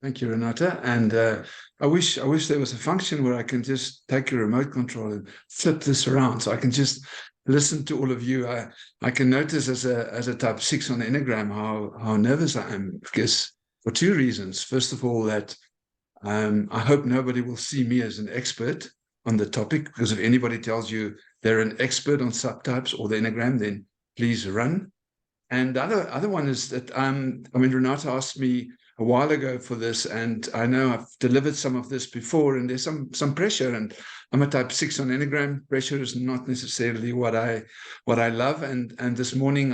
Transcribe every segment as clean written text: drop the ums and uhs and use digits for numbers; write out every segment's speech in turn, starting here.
Thank you, Renata. And I wish there was a function where I can just take a remote control and flip this around, so I can just listen to all of you. I can notice as a type 6 on the Enneagram how nervous I am, because for two reasons. First of all, that I hope nobody will see me as an expert on the topic, because if anybody tells you they're an expert on subtypes or the Enneagram, then please run. And the other one is that Renata asked me a while ago for this, and I know I've delivered some of this before, and there's some pressure, and I'm a type 6 on Enneagram. Pressure is not necessarily what I love. And this morning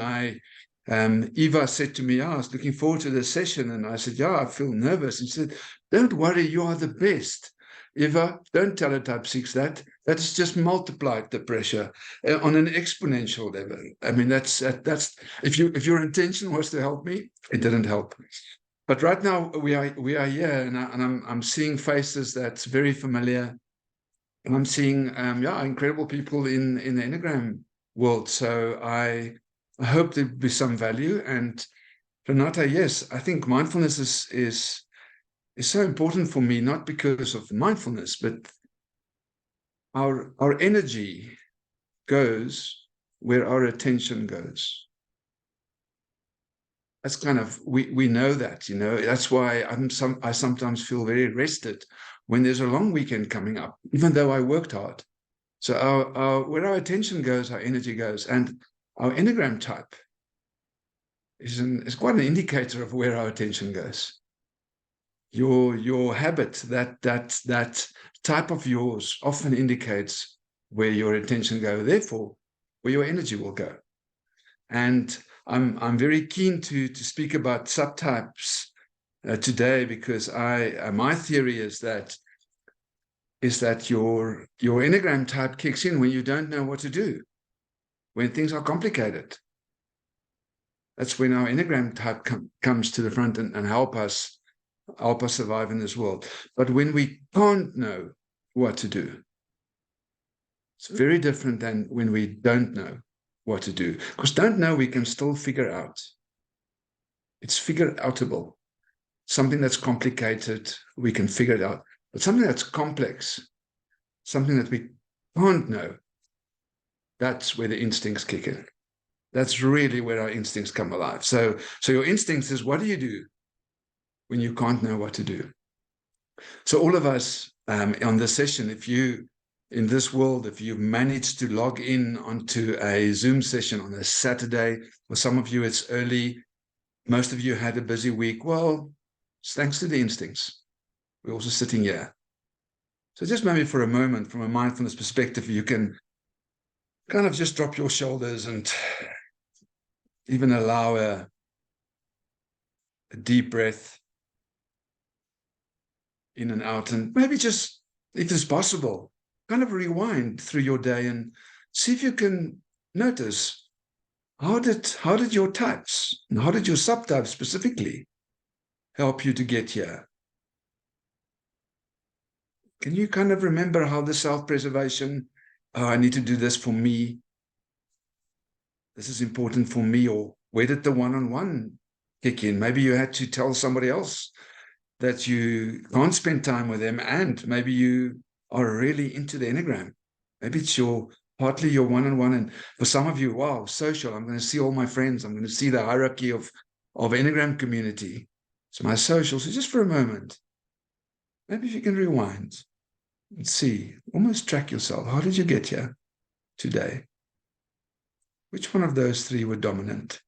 Eva said to me, I was looking forward to this session, and I said, yeah, I feel nervous. And she said, don't worry, you are the best. Eva, don't tell a type 6 that. That has just multiplied the pressure on an exponential level. I mean, that's if your intention was to help me, it didn't help. But right now we are here, and I'm seeing faces that's very familiar, and I'm seeing incredible people in the Enneagram world. So I hope there'll be some value. And Renata, yes, I think mindfulness is so important for me, not because of mindfulness, but our energy goes where our attention goes. That's kind of, we know that, that's why I sometimes feel very rested when there's a long weekend coming up, even though I worked hard. So where our attention goes, our energy goes. And our Enneagram type is quite an indicator of where our attention goes. Your habit, that type of yours often indicates where your attention goes, therefore where your energy will go. And I'm very keen to speak about subtypes today, because my theory is that your Enneagram type kicks in when you don't know what to do, when things are complicated. That's when our Enneagram type comes to the front and help us survive in this world. But when we can't know what to do, it's very different than when we don't know what to do. Because don't know, we can still figure out. It's figure-outable. Something that's complicated, we can figure it out. But something that's complex, something that we can't know, that's where the instincts kick in. That's really where our instincts come alive. So your instincts is, what do you do when you can't know what to do? So all of us on this session, in this world, if you manage to log in onto a Zoom session on a Saturday, for some of you it's early, most of you had a busy week, well, it's thanks to the instincts. We're also sitting here. So just maybe for a moment, from a mindfulness perspective, you can kind of just drop your shoulders and even allow a deep breath in and out, and maybe just, if it's possible, kind of rewind through your day and see if you can notice how did your types, and how did your subtypes specifically help you to get here? Can you kind of remember how the self-preservation, oh, I need to do this for me, this is important for me, or where did the one-on-one kick in? Maybe you had to tell somebody else that you can't spend time with them, and maybe you are really into the Enneagram. Maybe it's partly your one-on-one, and for some of you, wow, social, I'm going to see all my friends, I'm going to see the hierarchy of Enneagram community. It's my social. So just for a moment, maybe if you can rewind and see, almost track yourself. How did you get here today? Which one of those three were dominant?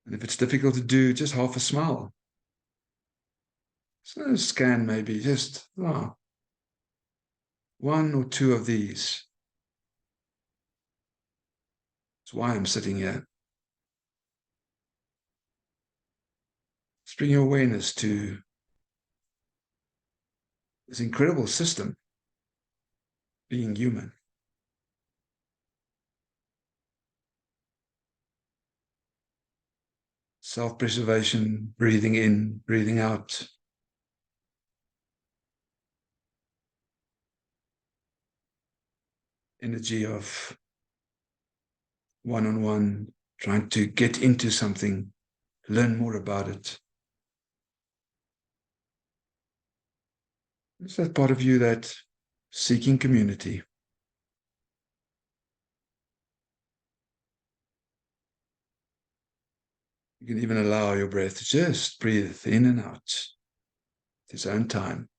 And if it's difficult to do, just half a smile. So scan maybe just one or two of these. That's why I'm sitting here. Just bring your awareness to this incredible system, being human. Self-preservation, breathing in, breathing out. Energy of one-on-one, trying to get into something, learn more about it. Is that part of you that's seeking community? You can even allow your breath to just breathe in and out at its own time.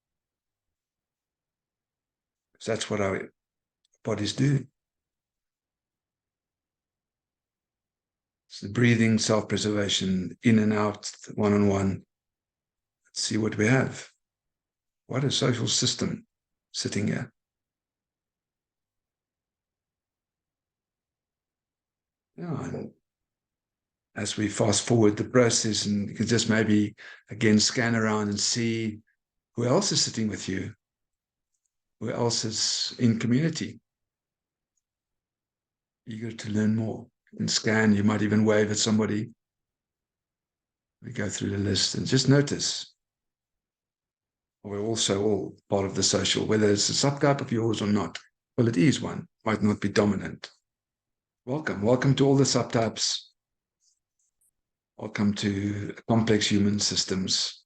Because that's what our bodies do. It's the breathing, self-preservation, in and out, one-on-one. Let's see what we have. What a social system sitting here. Yeah, and as we fast forward the process, and you can just maybe again scan around and see who else is sitting with you, who else is in community, eager to learn more. And scan, you might even wave at somebody. We go through the list and just notice. We're also all part of the social, whether it's a subtype of yours or not. Well, it is one, might not be dominant. Welcome to all the subtypes. Welcome to complex human systems.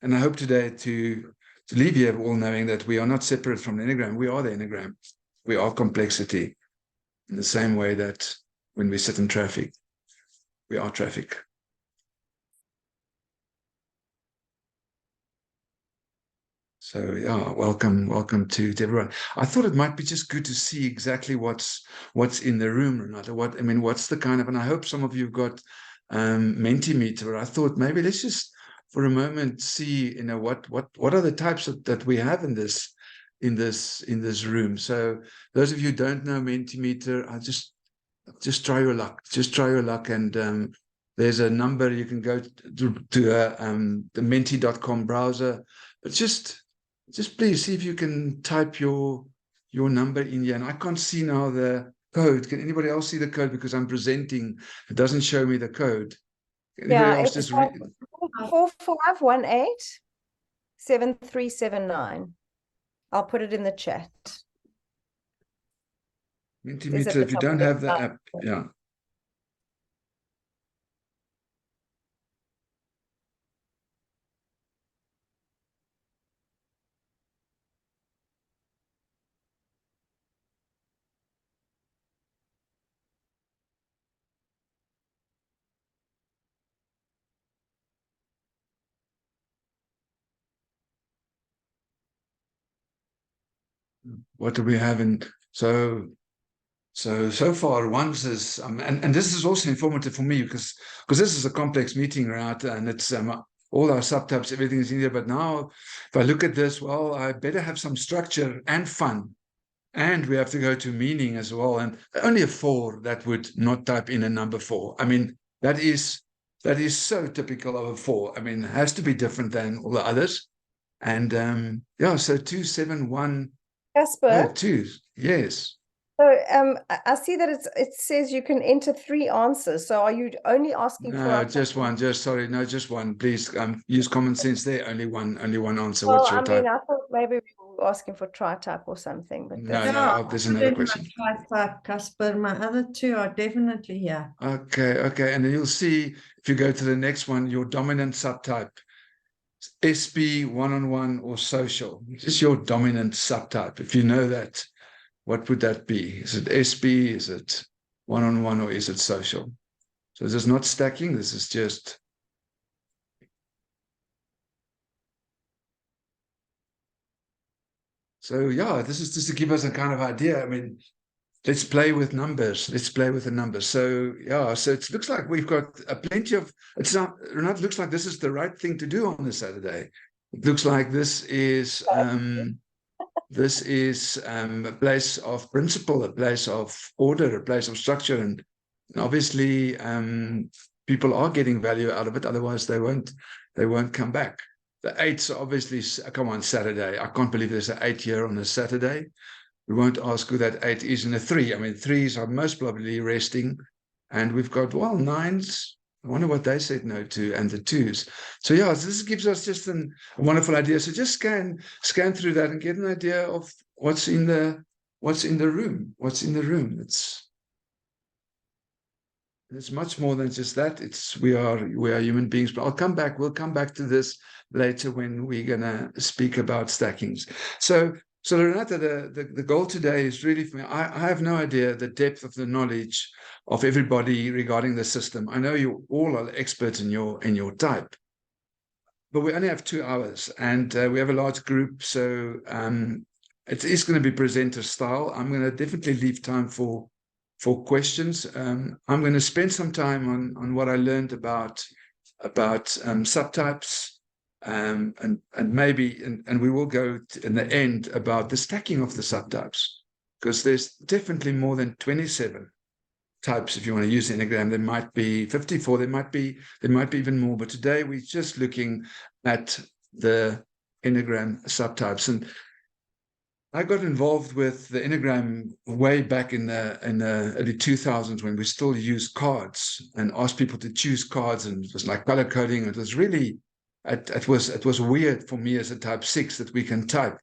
And I hope today to leave here all knowing that we are not separate from the Enneagram. We are the Enneagram. We are complexity in the same way that when we sit in traffic, we are traffic. So yeah, welcome to everyone. I thought it might be just good to see exactly what's in the room, Renata. What's the kind of, and I hope some of you've got Mentimeter. I thought maybe let's just for a moment see, what are the types that we have in this room. So those of you who don't know Mentimeter, I just try your luck. Just try your luck, and there's a number you can go to the menti.com browser, but just please see if you can type your number in here. And I can't see now the code. Can anybody else see the code? Because I'm presenting. It doesn't show me the code. Anybody else just read? 4518-7379. I'll put it in the chat. Mentimeter, if you don't have the app, yeah. What do we have in so far? One is and this is also informative for me because this is a complex meeting, right? And it's all our subtypes, everything is in there. But now, if I look at this, well, I better have some structure and fun, and we have to go to meaning as well. And only a 4 that would not type in a number 4. I mean, that is so typical of a 4. I mean, it has to be different than all the others. And yeah, so 271. Casper? Oh, 2, yes. So I see that it says you can enter 3 answers. So are you only asking No, for just one. Just one. Please use common sense there. Only one answer. Well, What's your type? I thought maybe we were asking for tri-type or something, but No, there's another question. Tri-type, Casper. My other 2 are definitely here. Okay. And then you'll see if you go to the next one, your dominant subtype. SB, one-on-one, or social. Just your dominant subtype. If you know that, what would that be? Is it SB? Is it one-on-one, or is it social? So this is not stacking. This is just. So yeah, this is just to give us a kind of idea. I mean, let's play with numbers. Let's play with the numbers. So yeah, so it looks like we've got plenty of. It's not. Renat, looks like this is the right thing to do on the Saturday. It looks like this is a place of principle, a place of order, a place of structure, and obviously people are getting value out of it. Otherwise, they won't come back. The 8s obviously come on Saturday. I can't believe there's an 8 here on a Saturday. We won't ask who that 8 is in a 3. I mean, 3s are most probably resting. And we've got, 9s. I wonder what they said no to, and the 2s. So yeah, this gives us just a wonderful idea. So just scan through that and get an idea of what's in the room. What's in the room. It's much more than just that. We are human beings. But we'll come back to this later when we're gonna speak about stackings. So Renata, the goal today is really for me. I have no idea the depth of the knowledge of everybody regarding the system. I know you all are experts in your type, but we only have 2 hours, and we have a large group, so it is going to be presenter style. I'm going to definitely leave time for questions. I'm going to spend some time on what I learned about subtypes, and maybe we will go in the end about the stacking of the subtypes, because there's definitely more than 27 types. If you want to use Enneagram, there might be 54, there might be even more. But today we're just looking at the Enneagram subtypes. And I got involved with the Enneagram way back in the early 2000s, when we still used cards and asked people to choose cards, and it was like color coding. It was really, it was weird for me as a type 6 that we can type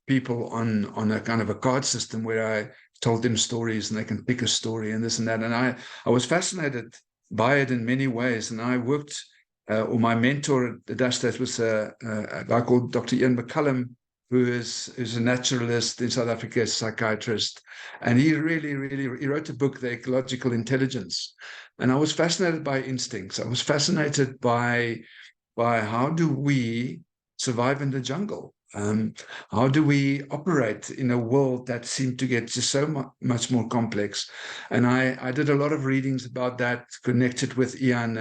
people on a kind of a card system where I told them stories and they can pick a story and this and that. And I was fascinated by it in many ways. And I worked, or my mentor at the Dutch State was a guy called Dr. Ian McCullum, who is a naturalist in South Africa, a psychiatrist. And he he wrote a book, The Ecological Intelligence. And I was fascinated by instincts. I was fascinated by how do we survive in the jungle? How do we operate in a world that seemed to get just so much more complex? And I did a lot of readings about that, connected with Ian,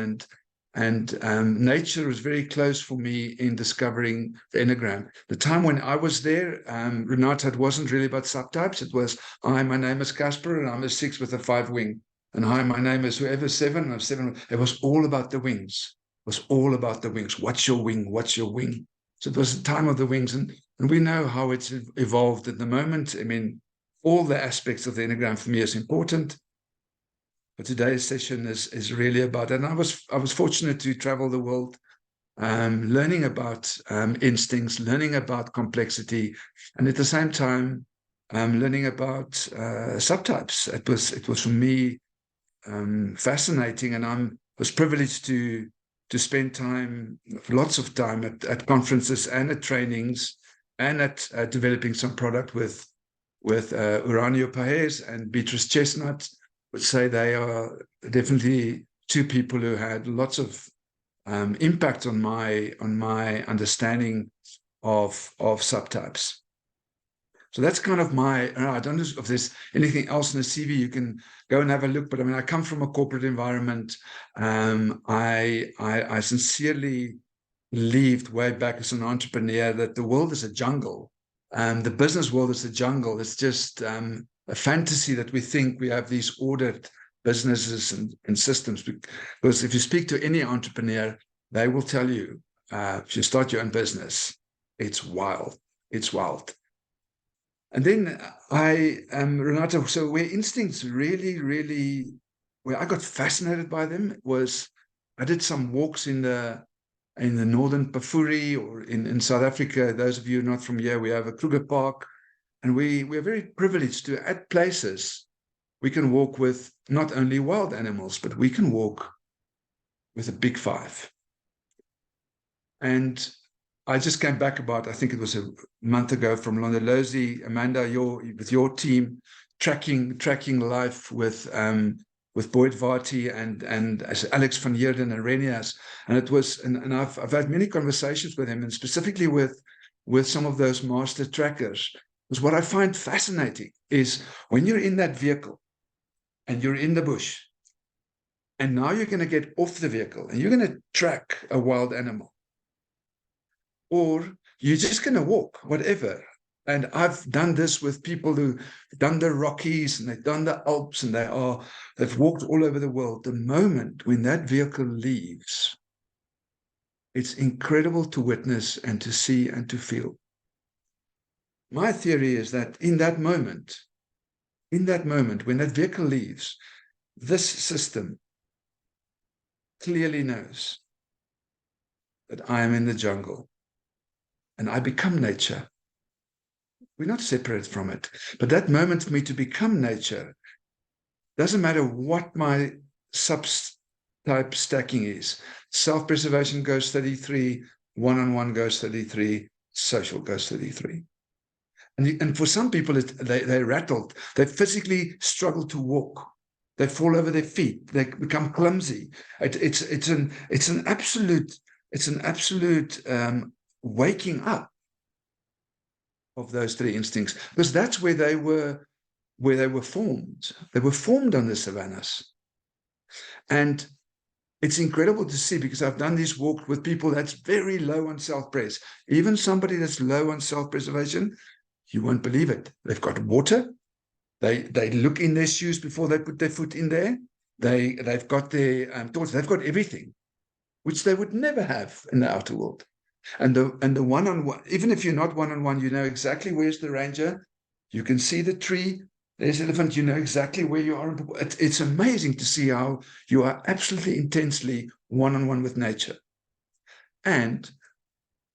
and nature was very close for me in discovering the Enneagram. The time when I was there, Renata, it wasn't really about subtypes. It was, hi, my name is Casper, and I'm a 6 with a 5 wing. And hi, my name is whoever, 7, I'm 7. It was all about the wings. It was all about the wings. What's your wing? What's your wing? So it was the time of the wings. And we know how it's evolved at the moment. I mean, all the aspects of the Enneagram for me is important. But today's session is really about, and I was fortunate to travel the world, learning about instincts, learning about complexity, and at the same time, learning about subtypes. It was for me fascinating, and I was privileged to spend time, lots of time at conferences and at trainings, and at developing some product with Uranio Paez and Beatrice Chestnut. Would say they are definitely 2 people who had lots of impact on my understanding of subtypes. So that's kind of my, I don't know if there's anything else in the CV. You can go and have a look. But I mean, I come from a corporate environment. I sincerely believed way back as an entrepreneur that the world is a jungle. The business world is a jungle. It's just a fantasy that we think we have these ordered businesses and systems. Because if you speak to any entrepreneur, they will tell you, if you start your own business, it's wild. It's wild. And then Renata, so where instincts really, where I got fascinated by them was, I did some walks in the northern Pafuri, or in South Africa. Those of you not from here, we have a Kruger Park, and we're very privileged to, at places, we can walk with not only wild animals, but we can walk with a big 5. And I just came back about, I think it was a month ago, from Londolozi, Amanda, with your team, tracking life with Boyd Varty and Alex van Heerden and Renias. And it was, and I've had many conversations with him, and specifically with some of those master trackers. Because what I find fascinating is when you're in that vehicle and you're in the bush, and now you're going to get off the vehicle and you're going to track a wild animal, or you're just going to walk, whatever. And I've done this with people who've done the Rockies and they've done the Alps, and they've walked all over the world. The moment when that vehicle leaves, it's incredible to witness and to see and to feel. My theory is that in that moment, when that vehicle leaves, this system clearly knows that I am in the jungle and I become nature. We're not separate from it. But that moment for me to become nature, doesn't matter what my subtype stacking is. Self-preservation goes 33, one-on-one goes 33, social goes 33. And for some people, they're rattled. They physically struggle to walk. They fall over their feet. They become clumsy. It's an absolute waking up of those three instincts, because that's where they were formed. They were formed on the savannas. And it's incredible to see, because I've done these walks with people that's very low on self-pres. Even somebody that's low on self-preservation, you won't believe it. They've got water. They look in their shoes before they put their foot in there. They've got their thoughts. They've got everything, which they would never have in the outer world. And the one-on-one, even if you're not one-on-one, you know exactly where's the ranger. You can see the tree. There's elephant. You know exactly where you are. It's amazing to see how you are absolutely intensely one-on-one with nature. And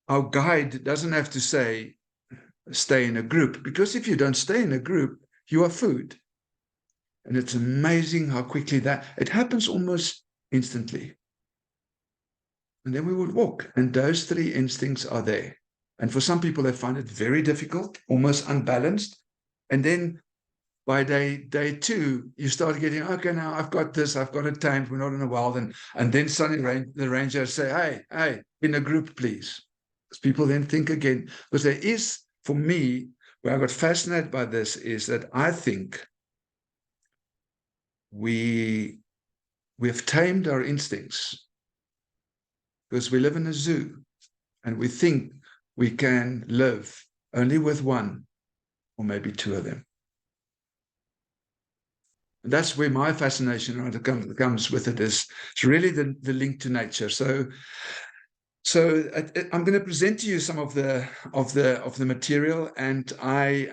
our guide doesn't have to say, stay in a group, because if you don't stay in a group, you are food. And it's amazing how quickly that it happens, almost instantly. And then we would walk, and those three instincts are there. And for some people, they find it very difficult, almost unbalanced. And then by day 2, you start getting, okay, now I've got this, I've got it tamed, we're not in the wild. And then suddenly the ranger say, hey, in a group, please. Because people then think again, because there is, for me, where I got fascinated by this is that I think we've tamed our instincts because we live in a zoo, and we think we can live only with one or maybe 2 of them. And that's where my fascination comes with it, is it's really the link to nature. So I'm going to present to you some of the material, and I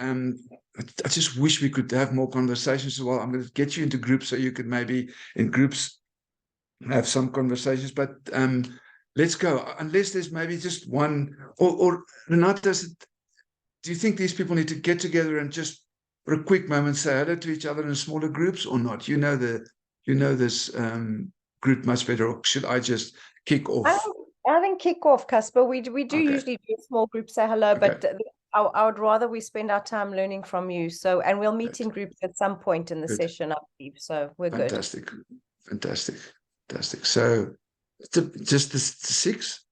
just wish we could have more conversations as well. I'm going to get you into groups so you could maybe in groups have some conversations. But let's go. Unless there's maybe just one, or Renata, do you think these people need to get together and just for a quick moment say hello to each other in smaller groups, or not? You know this group much better, or should I just kick off? I think kick off, Casper. We do Okay. usually do a small group, say hello, Okay. but I would rather we spend our time learning from you. So, and we'll meet in groups at some point in the Good. session, I believe. So we're good. Fantastic. So just the 6,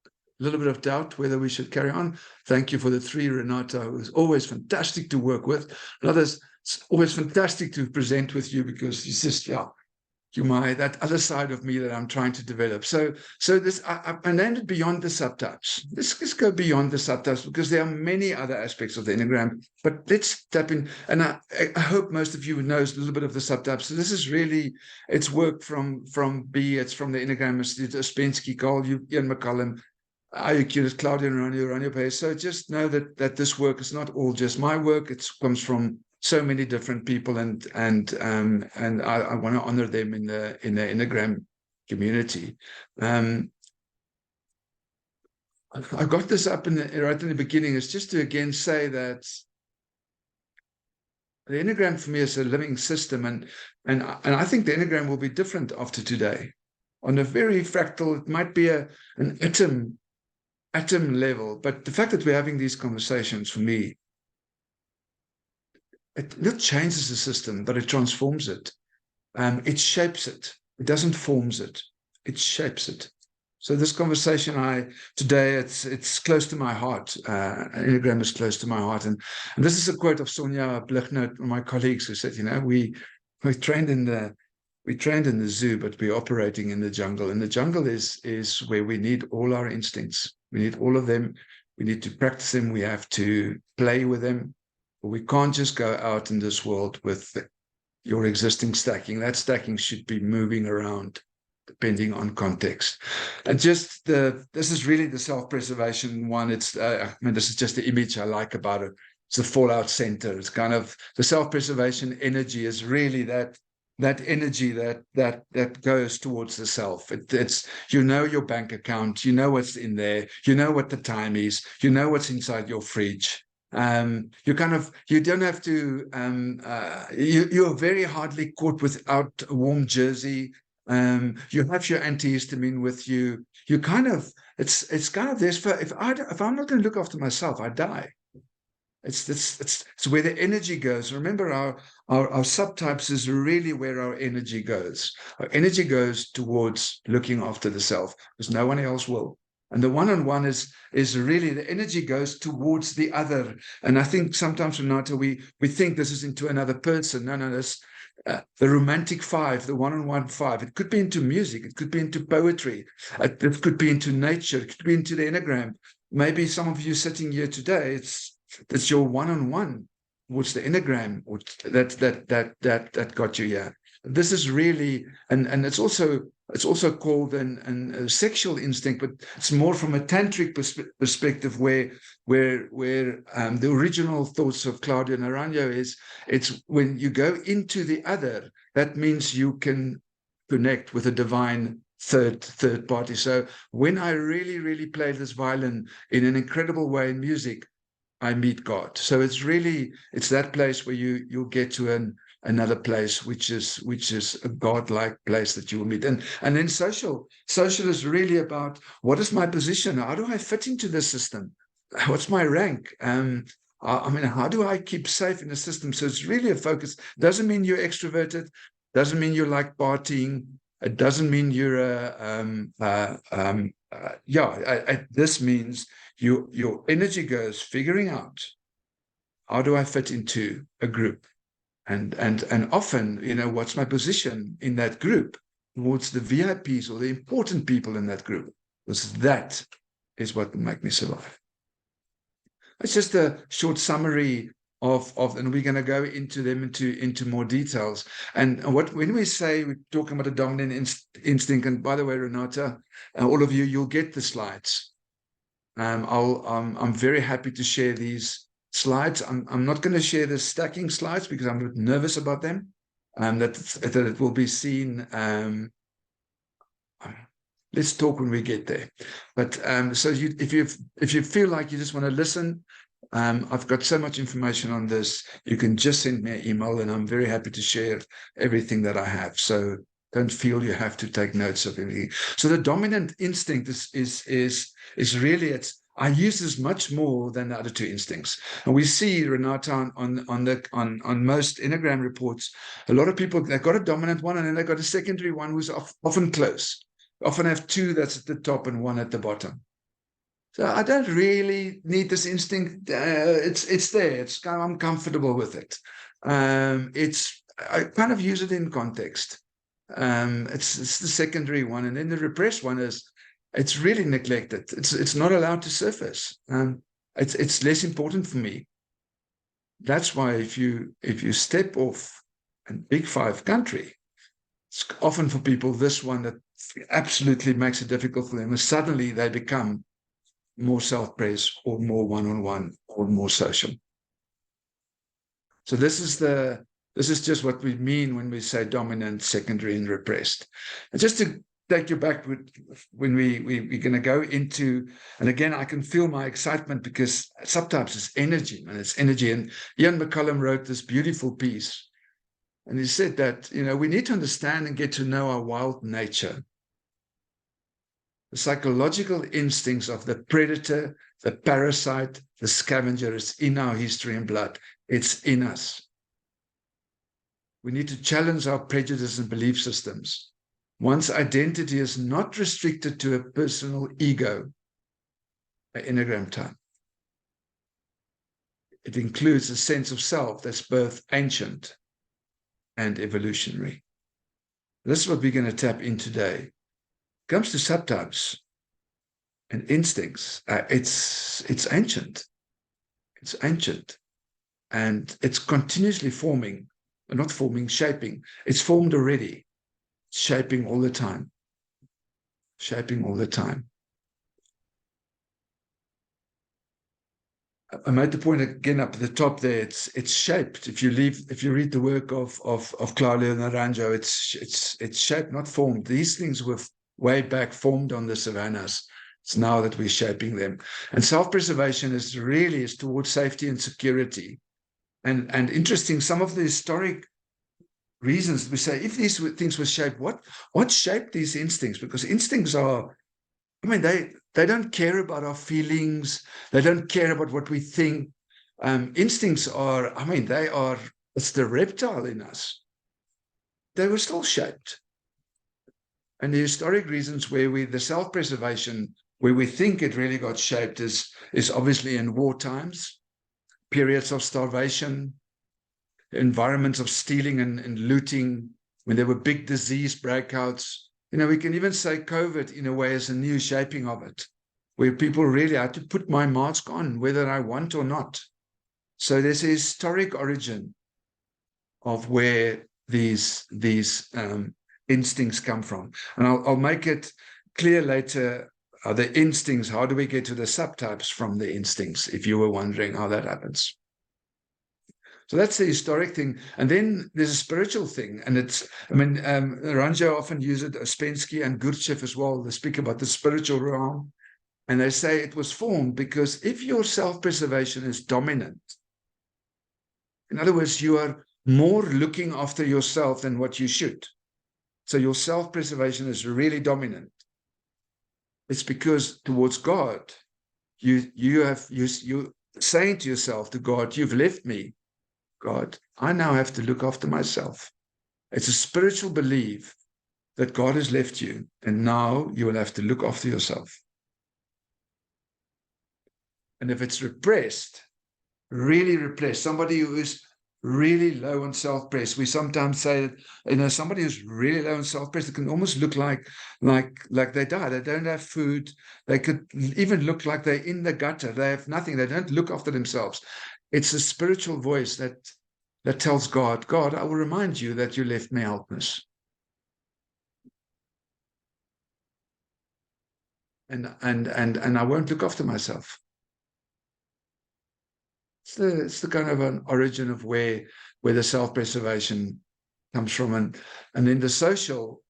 a little bit of doubt whether we should carry on. Thank you for the 3, Renata. It was always fantastic to work with. It's always fantastic to present with you, because it's just, that other side of me that I'm trying to develop. So this, I named it Beyond the Subtypes. Let's go beyond the subtypes, because there are many other aspects of the Enneagram, but let's tap in. And I hope most of you knows a little bit of the subtypes. So this is really, it's work from B, it's from the Enneagram Institute, Ouspensky, Carl, Ian McCollum, IUQ, Claudia and Ronio Pace. So just know that this work is not all just my work. It comes from so many different people, and I want to honor them in the Enneagram community. I got this up right in the beginning, is just to again say that the Enneagram for me is a living system, and I think the Enneagram will be different after today. On a very fractal, it might be an atom level, but the fact that we're having these conversations, for me, it not changes the system, but it transforms it. It shapes it. It doesn't forms it. It shapes it. So this conversation today, it's close to my heart. Enneagram is close to my heart. And this is a quote of Sonia Blichner, one of my colleagues, who said, we trained in the zoo, but we're operating in the jungle. And the jungle is where we need all our instincts. We need all of them. We need to practice them. We have to play with them. We can't just go out in this world with your existing stacking. That stacking should be moving around depending on context. And just this is really the self-preservation one. It's this is just the image I like about it. It's the fallout center. It's kind of the self-preservation energy is really that energy that goes towards the self. It's your bank account, what's in there, what the time is, what's inside your fridge. You don't have to, you're very hardly caught without a warm jersey You have your antihistamine with you. You kind of, it's kind of this. If I'm not going to look after myself, I die. It's where the energy goes. Remember, our subtypes is really where our energy goes. Our energy goes towards looking after the self, because no one else will. And the one-on-one is really the energy goes towards the other. And I think sometimes, Renata, we think this is into another person. No, this the romantic five, the one-on-one five. It could be into music. It could be into poetry. It could be into nature. It could be into the Enneagram. Maybe some of you sitting here today, it's your one-on-one towards the Enneagram that got you here. This is really, and it's also called a sexual instinct, but it's more from a tantric perspective, where the original thoughts of Claudio Naranjo is, it's when you go into the other, that means you can connect with a divine third party. So when I really play this violin in an incredible way in music, I meet God. So it's that place where you'll get to another place, which is a God-like place that you will meet. And then social is really about, what is my position? How do I fit into the system? What's my rank? I mean, how do I keep safe in the system? So it's really a focus. Doesn't mean you're extroverted. Doesn't mean you like partying. It doesn't mean you're this means your energy goes figuring out, how do I fit into a group, and often, what's my position in that group towards the VIPs or the important people in that group, because that is what will make me survive. It's just a short summary of and we're going to go into them into more details. And when we say we're talking about a dominant instinct, and by the way, Renata, all of you'll get the slides. I'm very happy to share these slides. I'm not going to share the stacking slides because I'm a bit nervous about them. That it will be seen. Let's talk when we get there. But so if you feel like you just want to listen, I've got so much information on this. You can just send me an email, and I'm very happy to share everything that I have. So don't feel you have to take notes of anything. So the dominant instinct is really, I use this much more than the other two instincts. And we see, Renata, on most Enneagram reports, a lot of people, they've got a dominant one, and then they've got a secondary one who's often close. Often have two that's at the top and one at the bottom. So I don't really need this instinct. It's there. I'm comfortable with it. I kind of use it in context. It's the secondary one, and then the repressed one it's really neglected. It's not allowed to surface. It's less important for me. That's why if you step off a big five country, it's often for people this one that absolutely makes it difficult for them, and suddenly they become more self-praise or more one-on-one or more social. So this is just what we mean when we say dominant, secondary, and repressed. And just to take you back when we're going to go into, and again, I can feel my excitement because subtypes is energy, and it's energy. And Ian McCollum wrote this beautiful piece, and he said that, we need to understand and get to know our wild nature. The psychological instincts of the predator, the parasite, the scavenger is in our history and blood. It's in us. We need to challenge our prejudices and belief systems. One's identity is not restricted to a personal ego, an Enneagram type. It includes a sense of self that's both ancient and evolutionary. This is what we're going to tap in today. Comes to subtypes and instincts, it's ancient. It's ancient, and it's continuously forming, not forming, shaping. It's formed already, shaping all the time, shaping all the time. I made the point again up at the top there. It's shaped. If you read the work of Claudio Naranjo, it's shaped, not formed. These things were way back formed on the savannas. It's now that we're shaping them. And self-preservation is towards safety and security. And interesting, some of the historic reasons. We say, if these things were shaped, what shaped these instincts? Because instincts are, I mean, they don't care about our feelings. They don't care about what we think. Instincts are, I mean, it's the reptile in us. They were still shaped. And the historic reasons where the self-preservation, where we think it really got shaped is obviously in war times, periods of starvation, environments of stealing and looting, when there were big disease breakouts. We can even say COVID in a way is a new shaping of it, where people really had to put my mask on, whether I want or not. So there's a historic origin of where these instincts come from. And I'll make it clear later, the instincts, how do we get to the subtypes from the instincts, if you were wondering how that happens. So that's the historic thing. And then there's a spiritual thing. And Ranjo often uses it, Ouspensky and Gurdjieff as well. They speak about the spiritual realm. And they say it was formed because if your self-preservation is dominant, in other words, you are more looking after yourself than what you should. So your self-preservation is really dominant. It's because towards God, you're saying to yourself, to God, you've left me. God, I now have to look after myself. It's a spiritual belief that God has left you, and now you will have to look after yourself. And if it's repressed, really repressed, somebody who is really low on self-praise, we sometimes say that, somebody who's really low on self-praise, it can almost look like they die. They don't have food. They could even look like they're in the gutter. They have nothing. They don't look after themselves. It's a spiritual voice that tells God, I will remind you that you left me helpless. And I won't look after myself. It's the kind of an origin of where the self-preservation comes from. And then the social,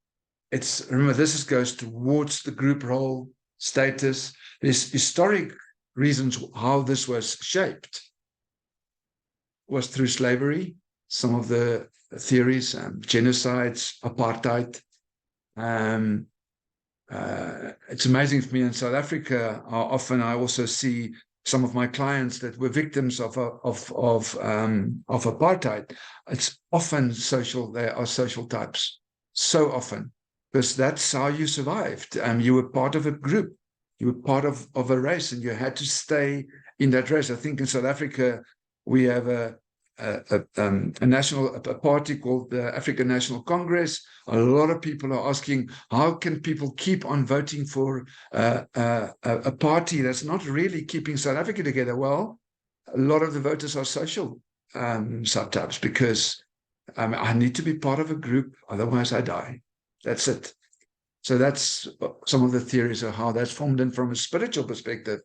remember, this goes towards the group role status. There's historic reasons how this was shaped. Was through slavery, some of the theories, genocides, apartheid. It's amazing for me in South Africa. Often I also see some of my clients that were victims of apartheid. It's often social. They are social types. So often, because that's how you survived. You were part of a group. You were part of a race, and you had to stay in that race. I think in South Africa we have a party called the African National Congress. A lot of people are asking, how can people keep on voting for a party that's not really keeping South Africa together? Well, a lot of the voters are social subtypes, because I need to be part of a group, otherwise I die. That's it. So that's some of the theories of how that's formed. And from a spiritual perspective,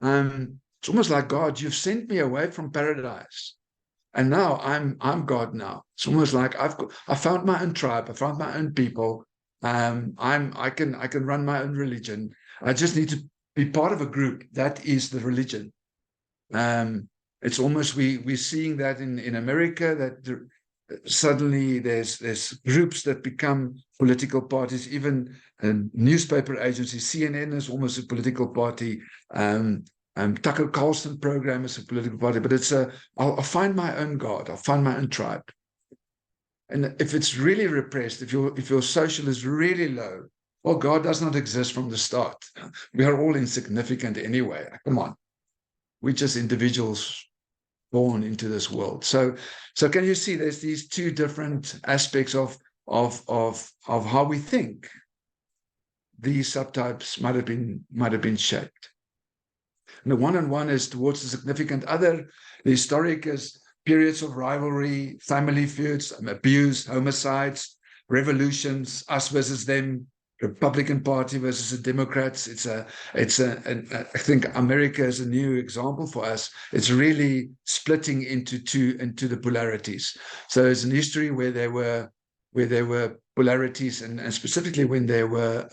it's almost like, God, you've sent me away from paradise. And now I'm God now. It's almost like I found my own tribe. I found my own people. I can run my own religion. I just need to be part of a group. That is the religion. It's almost we're seeing that in America, that suddenly there's groups that become political parties. Even a newspaper agency, CNN, is almost a political party. Tucker Carlson program is a political party, but it's I'll find my own God. I'll find my own tribe. And if it's really repressed, if your social is really low, well, God does not exist from the start. We are all insignificant anyway. Come on, we're just individuals born into this world. So can you see there's these two different aspects of how we think these subtypes might have been shaped. And the one-on-one is towards the significant other. The historic is periods of rivalry, family feuds, abuse, homicides, revolutions, us versus them, Republican Party versus the Democrats. I think America is a new example for us. It's really splitting into the polarities. So there's an history where there were polarities, and specifically when there were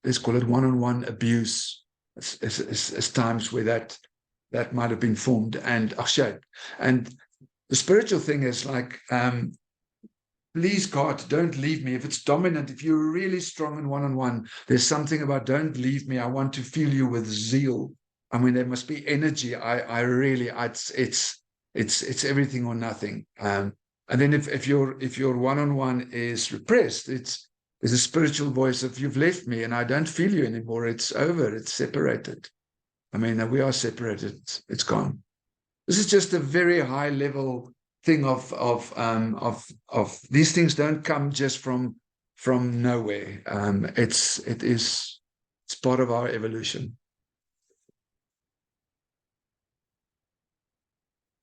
let's call it one-on-one abuse, as times where that might have been formed and shaped. And The spiritual thing is like, please God, don't leave me. If it's dominant, if you're really strong in one-on-one, there's something about don't leave me. I want to fill you with zeal. I mean, there must be energy. It's everything or nothing. And then if your one-on-one is repressed, it's a spiritual voice of you've left me and I don't feel you anymore. It's over. It's separated. I mean, we are separated. It's gone. This is just a very high level thing of these things don't come just from nowhere. It's part of our evolution.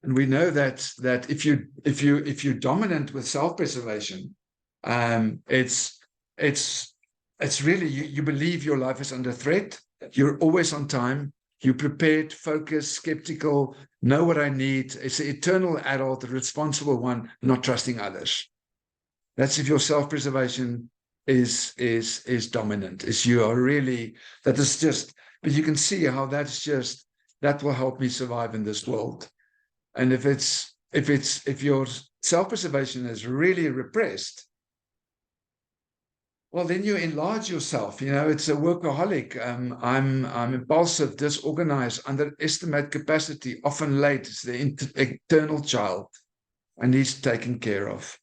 And we know that if you're dominant with self-preservation, it's really you believe your life is under threat. You're always on time. You're prepared, focused, skeptical, know what I need. It's an eternal adult, the responsible one, not trusting others. That's if your self-preservation is dominant. Is you are really, that is just, but you can see how that will help me survive in this world. And if your self-preservation is really repressed, well, then you enlarge yourself. It's a workaholic. I'm impulsive, disorganized, underestimate capacity, often late. It's the eternal child and needs taken care of.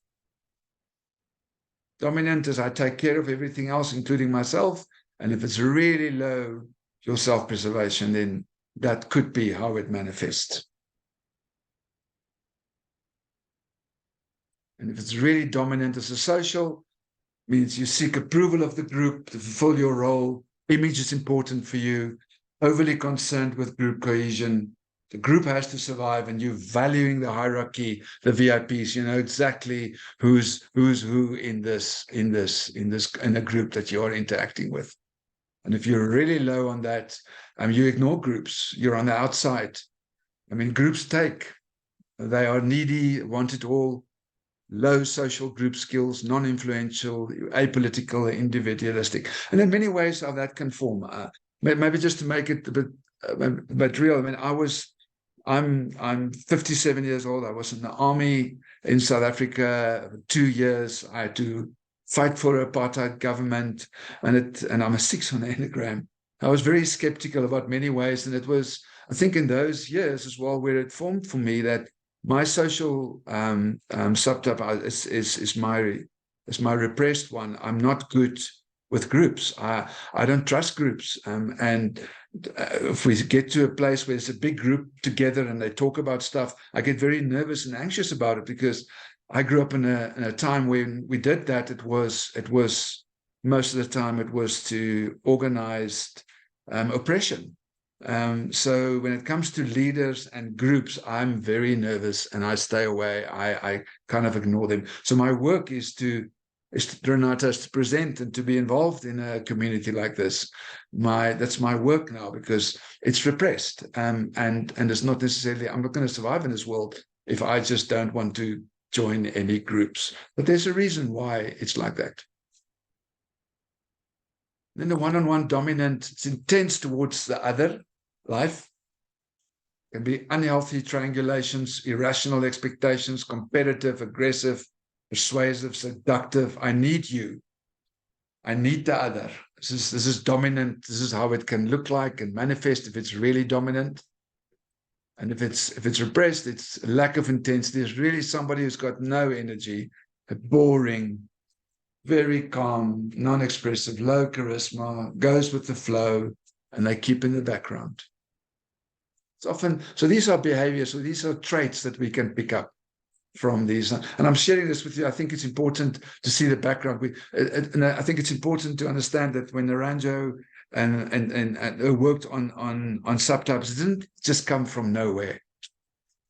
Dominant is I take care of everything else, including myself. And if it's really low, your self-preservation, then that could be how it manifests. And if it's really dominant as a social, means you seek approval of the group to fulfill your role. Image is important for you. Overly concerned with group cohesion. The group has to survive, and you're valuing the hierarchy, the VIPs. You know exactly who's who in a group that you're interacting with. And if you're really low on that, you ignore groups. You're on the outside. I mean, groups they are needy, want it all. Low social group skills, non-influential, apolitical, individualistic. And in many ways how that can form. Maybe just to make it a bit real, I mean, I'm 57 years old. I was in the army in South Africa for 2 years. I had to fight for apartheid government, and I'm a 6 on the Enneagram. I was very skeptical about many ways, and it was, I think, in those years as well where it formed for me that my social subtype is my repressed one. I'm not good with groups. I don't trust groups. And if we get to a place where there's a big group together and they talk about stuff, I get very nervous and anxious about it because I grew up in a time when we did that. It was most of the time it was to organized oppression. So when it comes to leaders and groups, I'm very nervous and I stay away. I kind of ignore them. So my work is to present and to be involved in a community like this. That's my work now because it's repressed. And it's not necessarily, I'm not going to survive in this world if I just don't want to join any groups. But there's a reason why it's like that. Then the one-on-one dominant, it's intense towards the other life. It can be unhealthy triangulations, irrational expectations, competitive, aggressive, persuasive, seductive. I need you. I need the other. This is dominant. This is how it can look like and manifest if it's really dominant. And if it's repressed, it's a lack of intensity. It's really somebody who's got no energy, boring, very calm, non-expressive, low charisma, goes with the flow, and they keep in the background. It's often, so these are behaviors, so these are traits that we can pick up from these. And I'm sharing this with you. I think it's important to see the background. And I think it's important to understand that when Naranjo and worked on subtypes, it didn't just come from nowhere.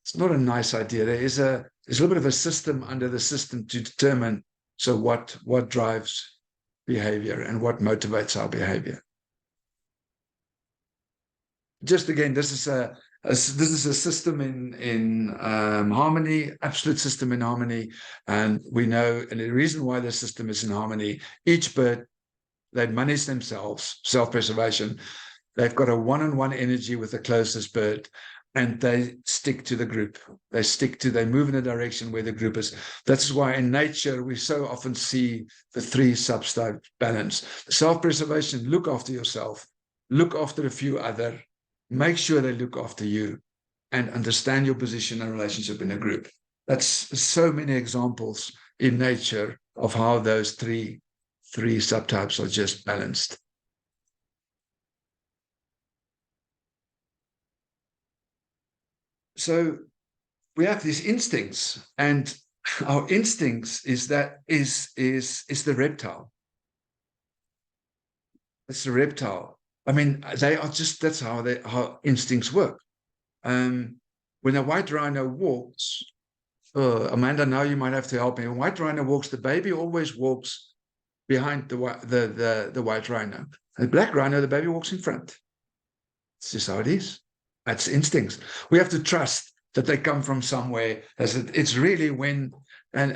It's not a nice idea. There's a little bit of a system under the system to determine what drives behavior and what motivates our behavior. Just again, this is a system in harmony, absolute system in harmony, and we know, and the reason why the system is in harmony, each bird, they manage themselves, self-preservation. They've got a one-on-one energy with the closest bird. and they stick to the group. They move in a direction where the group is. That's why in nature, we so often see the three subtypes balance. Self-preservation, look after yourself, look after a few other, make sure they look after you, and understand your position and relationship in a group. That's so many examples in nature of how those three subtypes are just balanced. So we have these instincts, and our instincts is the reptile. It's the reptile. I mean, they are just, that's how instincts work. When a white rhino walks, Amanda, now you might have to help me. When a white rhino walks, the baby always walks behind the white rhino. The black rhino, the baby walks in front. It's just how it is. That's instincts. We have to trust that they come from somewhere. It's really when, and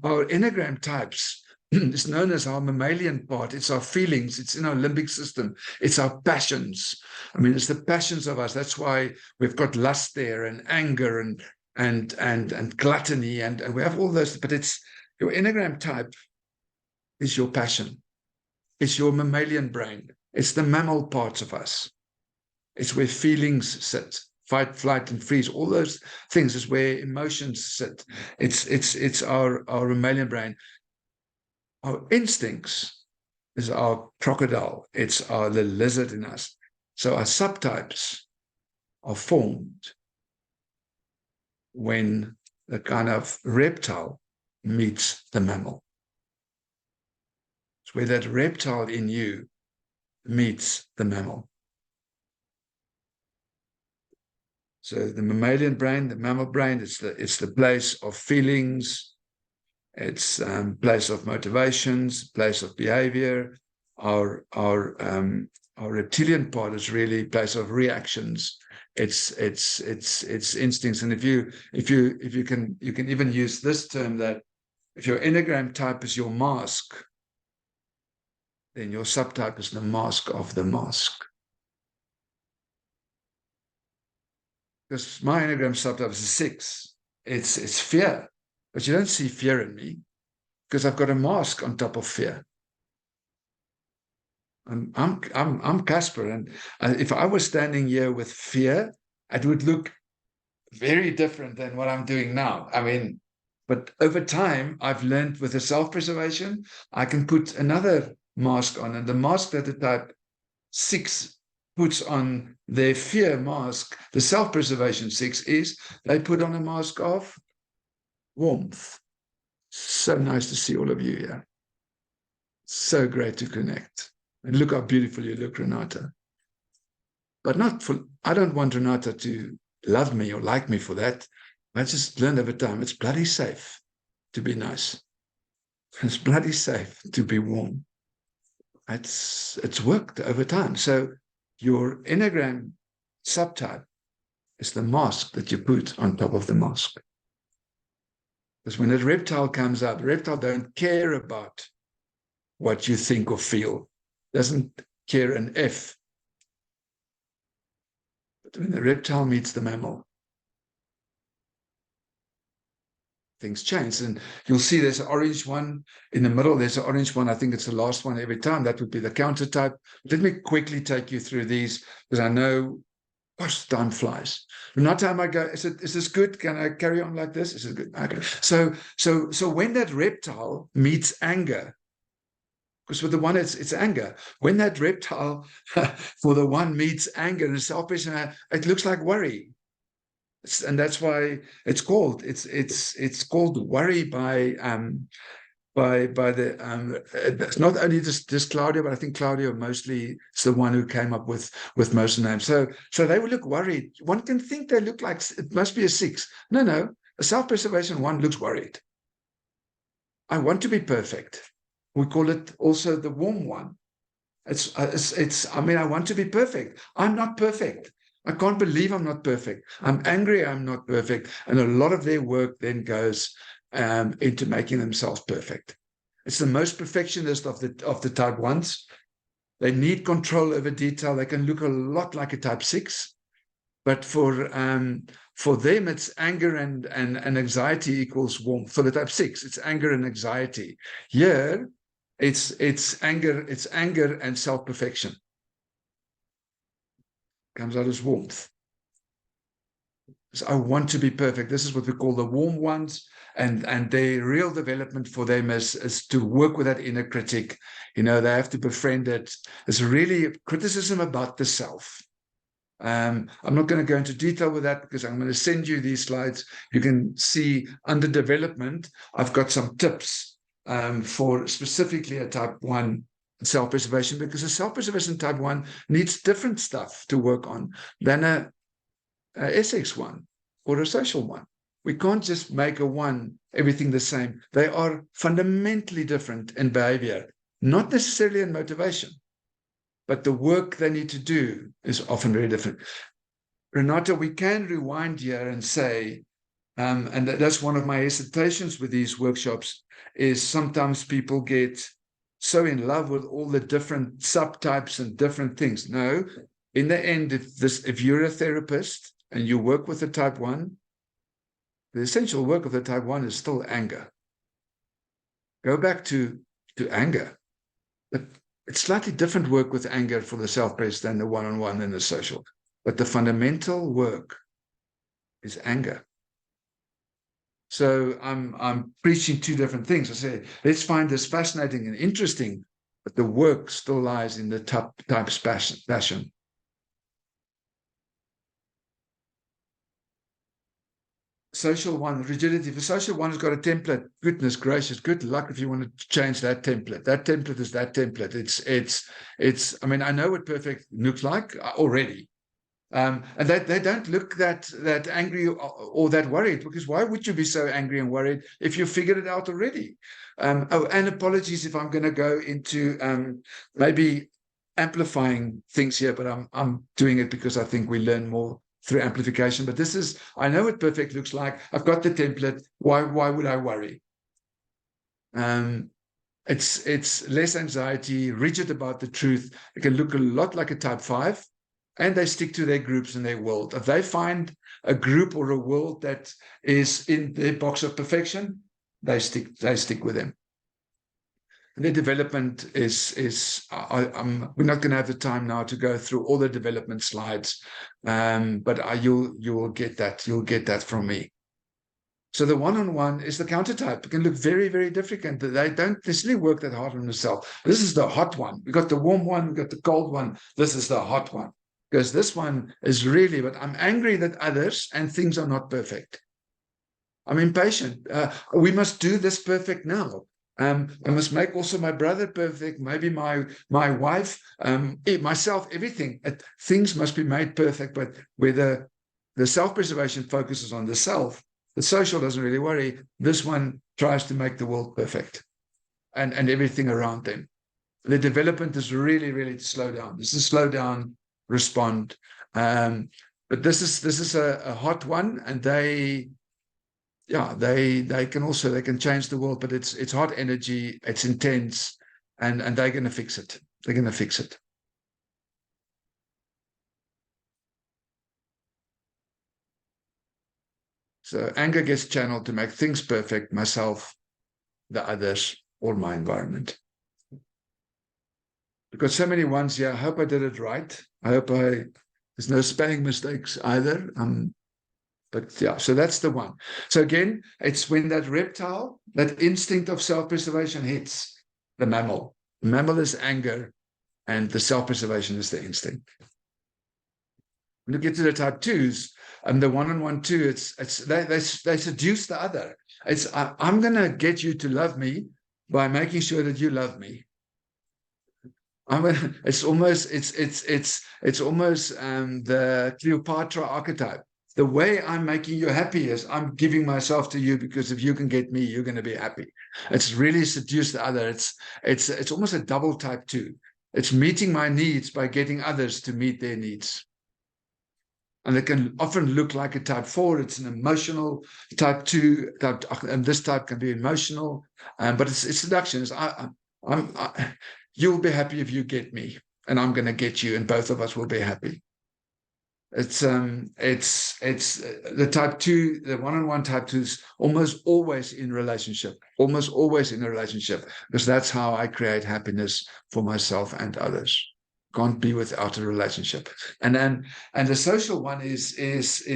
our Enneagram types is known as our mammalian part. It's our feelings. It's in our limbic system. It's our passions. I mean, it's the passions of us. That's why we've got lust there, and anger, and gluttony, and we have all those. But it's your Enneagram type is your passion. It's your mammalian brain. It's the mammal parts of us. It's where feelings sit. Fight, flight, and freeze. All those things is where emotions sit. It's our mammalian brain. Our instincts is our crocodile. It's the lizard in us. So our subtypes are formed when the kind of reptile meets the mammal. It's where that reptile in you meets the mammal. So the mammalian brain, the mammal brain, it's the place of feelings, it's place of motivations, place of behavior. Our reptilian part is really place of reactions. It's instincts. And if you can even use this term, that if your Enneagram type is your mask, then your subtype is the mask of the mask. Because my Enneagram subtype is a 6. It's fear. But you don't see fear in me because I've got a mask on top of fear. I'm Casper, and if I was standing here with fear, it would look very different than what I'm doing now. I mean, but over time, I've learned with the self-preservation, I can put another mask on, and the mask that the type 6 puts on their fear mask, the self-preservation 6 is they put on a mask of warmth. So nice to see all of you here. So great to connect. And look how beautiful you look, Renata. But I don't want Renata to love me or like me for that. I just learned over time, it's bloody safe to be nice. It's bloody safe to be warm. It's worked over time. So your Enneagram subtype is the mask that you put on top of the mask. Because when a reptile comes up, reptile don't care about what you think or feel. Doesn't care an F. But when the reptile meets the mammal, things change. And you'll see there's an orange one in the middle. There's an orange one. I think it's the last one every time. That would be the counter type. Let me quickly take you through these because I know, gosh, time flies. Renata, am I go? Is this good? Can I carry on like this? Is it good? Okay. So when that reptile meets anger, because with the one it's anger. When that reptile for the one meets anger and self-preservation, it looks like worry. And that's why it's called worry by the it's not only just Claudia, but I think Claudia mostly is the one who came up with most of the names. So they would look worried. One can think they look like it must be a 6. No, a self-preservation 1 looks worried. I want to be perfect. We call it also the warm one. I mean, I want to be perfect. I'm not perfect. I can't believe I'm not perfect. I'm angry I'm not perfect. And a lot of their work then goes into making themselves perfect. It's the most perfectionist of the type 1s. They need control over detail. They can look a lot like a type 6, But for them, it's anger and anxiety equals warmth. For the type 6, it's anger and anxiety. Here, it's anger and self-perfection. Comes out as warmth. So I want to be perfect. This is what we call the warm ones, and their real development for them is to work with that inner critic. They have to befriend it. It's really criticism about the self. I'm not going to go into detail with that because I'm going to send you these slides. You can see under development, I've got some tips for specifically a type 1 self-preservation, because a self-preservation type 1 needs different stuff to work on than a SX1 or a social one. We can't just make a 1 everything the same. They are fundamentally different in behavior, not necessarily in motivation, but the work they need to do is often very different. Renata, we can rewind here and say, and that's one of my hesitations with these workshops, is sometimes people get so in love with all the different subtypes and different things. No, in the end, if you're a therapist and you work with a type 1, the essential work of the type 1 is still anger. Go back to anger. But it's slightly different work with anger for the self-paced than the one-on-one and the social. But the fundamental work is anger. So I'm preaching 2 different things. I say, let's find this fascinating and interesting, but the work still lies in the type's passion. Social 1, rigidity. If a social 1 has got a template, goodness gracious, good luck if you want to change that template. That template is that template. It's. I mean, I know what perfect looks like already, and they don't look that angry or that worried, because why would you be so angry and worried if you figured it out already? And apologies if I'm going to go into maybe amplifying things here, but I'm doing it because I think we learn more through amplification. But this is, I know what perfect looks like. I've got the template. Why would I worry? It's less anxiety, rigid about the truth. It can look a lot like a type 5, and they stick to their groups and their world. If they find a group or a world that is in their box of perfection, they stick with them. And their development we're not going to have the time now to go through all the development slides, but you will get that. You'll get that from me. So the one-on-one is the counter-type. It can look very, very different. They don't necessarily work that hard on themselves. This is the hot one. We've got the warm one. We've got the cold one. This is the hot one. Because this one is really, but I'm angry that others and things are not perfect. I'm impatient. We must do this perfect now. I must make also my brother perfect, maybe my wife, myself, everything. Things must be made perfect, but where the self-preservation focuses on the self, the social doesn't really worry. This one tries to make the world perfect and everything around them. The development is really, really to slow down. This is slow down, respond. But this is a hot one, and they can change the world, but it's hot energy, it's intense, and they're going to fix it. They're going to fix it. So anger gets channeled to make things perfect, myself, the others, or my environment. Because so many ones here, I hope I did it right. I hope there's no spelling mistakes either. But yeah, so that's the one. So again, it's when that reptile, that instinct of self-preservation hits the mammal. The mammal is anger, and the self-preservation is the instinct. When you get to the type 2s, and the one-on-one 2, they seduce the other. I'm going to get you to love me by making sure that you love me. It's almost the Cleopatra archetype. The way I'm making you happy is I'm giving myself to you, because if you can get me, you're going to be happy. It's really seduce the other. It's almost a double type 2. It's meeting my needs by getting others to meet their needs. And it can often look like a type 4. It's an emotional type 2, and this type can be emotional, but it's seduction. You'll be happy if you get me, and I'm going to get you, and both of us will be happy. It's the type 2, the one-on-one type 2 is almost always in relationship, because that's how I create happiness for myself and others. Can't be without a relationship. And the social one is this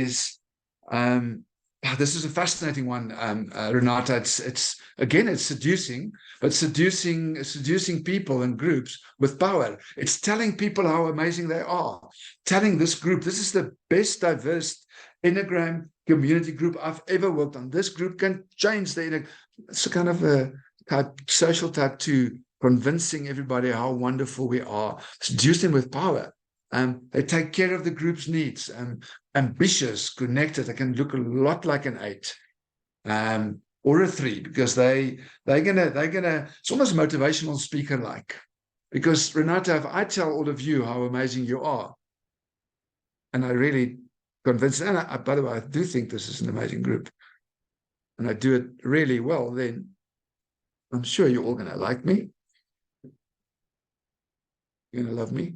is a fascinating one, Renata. It's again, it's seducing, but seducing people and groups with power. It's telling people how amazing they are. Telling this group, this is the best diverse Enneagram community group I've ever worked on. This group can change the. It's a kind of a social type 2, convincing everybody how wonderful we are. Seducing with power. They take care of the group's needs. Ambitious, connected. They can look a lot like an 8, or a 3, because they're gonna. It's almost motivational speaker like, because Renata, if I tell all of you how amazing you are, and I really convince, and by the way, I do think this is an amazing group, and I do it really well, then I'm sure you're all gonna like me. You're gonna love me.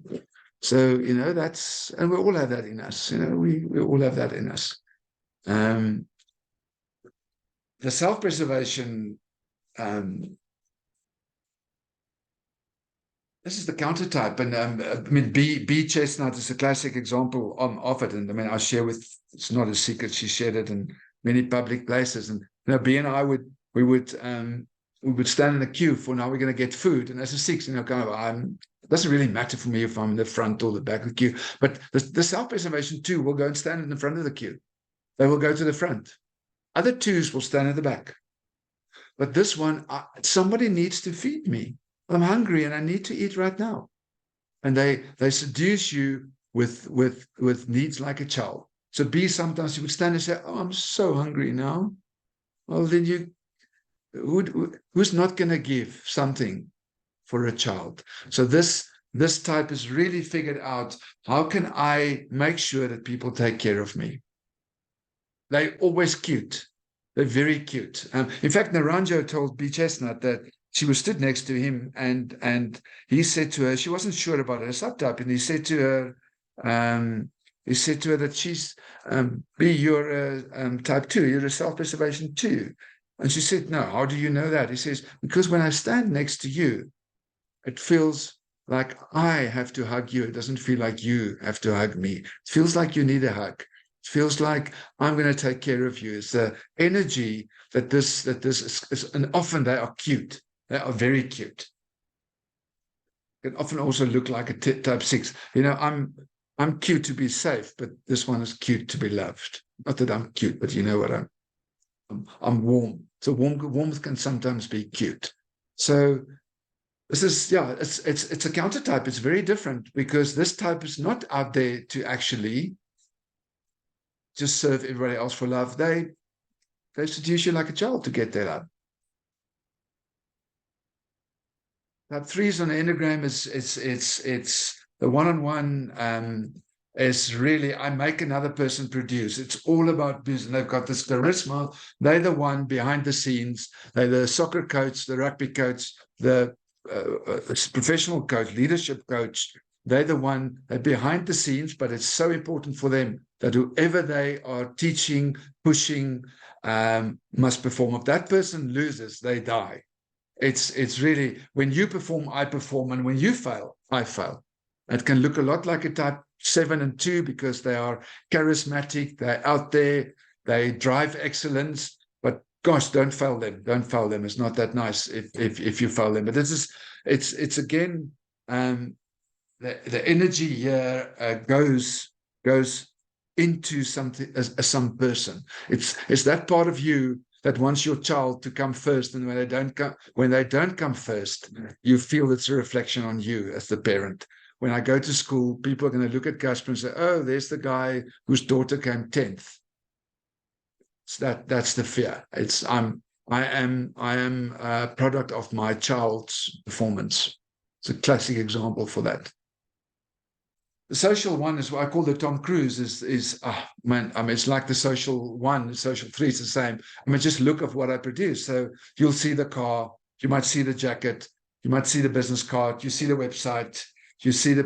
So, that's, and we all have that in us, we all have that in us. The self-preservation, this is the counter type. And I mean, B Chestnut is a classic example of it. And I mean, I share with, it's not a secret, she shared it in many public places. And, B and I we would stand in the queue for, now we're going to get food. And as a 6, kind of, it doesn't really matter for me if I'm in the front or the back of the queue. But the self-preservation 2 will go and stand in the front of the queue. They will go to the front. Other 2s will stand at the back. But this one, somebody needs to feed me. I'm hungry and I need to eat right now. And they seduce you with needs like a child. So B, sometimes you would stand and say, oh, I'm so hungry now. Well, then who's not going to give something for a child? So this type is really figured out, how can I make sure that people take care of me? They're always cute. They're very cute. In fact, Naranjo told B Chestnut that she was stood next to him, and he said to her, she wasn't sure about her subtype, and he said to her that she's B, you're a type 2, you're a self-preservation 2. And she said, no, how do you know that? He says, because when I stand next to you, it feels like I have to hug you. It doesn't feel like you have to hug me. It feels like you need a hug. It feels like I'm going to take care of you. It's the energy that this is, and often they are cute. They are very cute. Can often also look like a type 6. I'm cute to be safe, but this one is cute to be loved. Not that I'm cute, but you know what I'm warm. So warmth can sometimes be cute. So this is, it's a counter type. It's very different, because this type is not out there to actually just serve everybody else for love. They seduce you like a child to get their love. Type 3s on the Enneagram it's the one-on-one is really, I make another person produce. It's all about business. They've got this charisma. They're the one behind the scenes. They're the soccer coach, the rugby coach, the professional coach, leadership coach. They're the one, they're behind the scenes, but it's so important for them that whoever they are teaching, pushing, must perform. If that person loses, they die. It's really, when you perform, I perform, and when you fail, I fail. It can look a lot like a type 7 and 2, because they are charismatic, they're out there, they drive excellence, but gosh, don't fail them. Don't fail them. It's not that nice if you fail them. But this is, it's again, the energy here goes into something, some person. It's that part of you that wants your child to come first, and when they don't come first, you feel it's a reflection on you as the parent. When I go to school, people are going to look at Casper and say, oh, there's the guy whose daughter came 10th. That's the fear. I am a product of my child's performance. It's a classic example for that. The social one is what I call the Tom Cruise it's like the social 1, the social 3 is the same. Just look at what I produce. So you'll see the car, you might see the jacket, you might see the business card, you see the website, you see the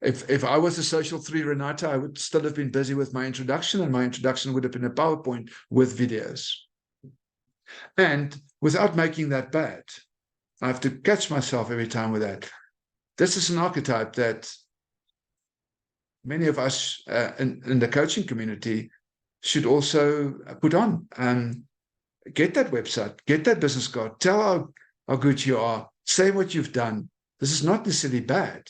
if I was a social 3, Renata, I would still have been busy with my introduction, and my introduction would have been a PowerPoint with videos. And without making that bad, I have to catch myself every time with that. This is an archetype that many of us in the coaching community should also put on. Get that website, get that business card, tell how good you are, say what you've done. This is not necessarily bad.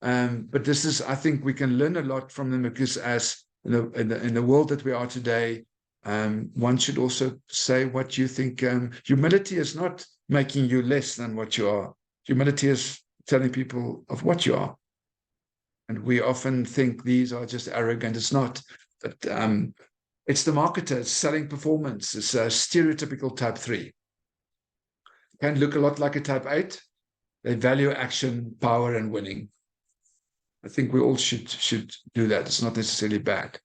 But this is, I think we can learn a lot from them, because as in the world that we are today, one should also say what you think. Humility is not making you less than what you are. Humility is telling people of what you are. And we often think these are just arrogant. It's not. But it's the marketer, it's selling performance. It's a stereotypical type 3. Can look a lot like a type 8. They value action, power, and winning. I think we all should do that. It's not necessarily bad.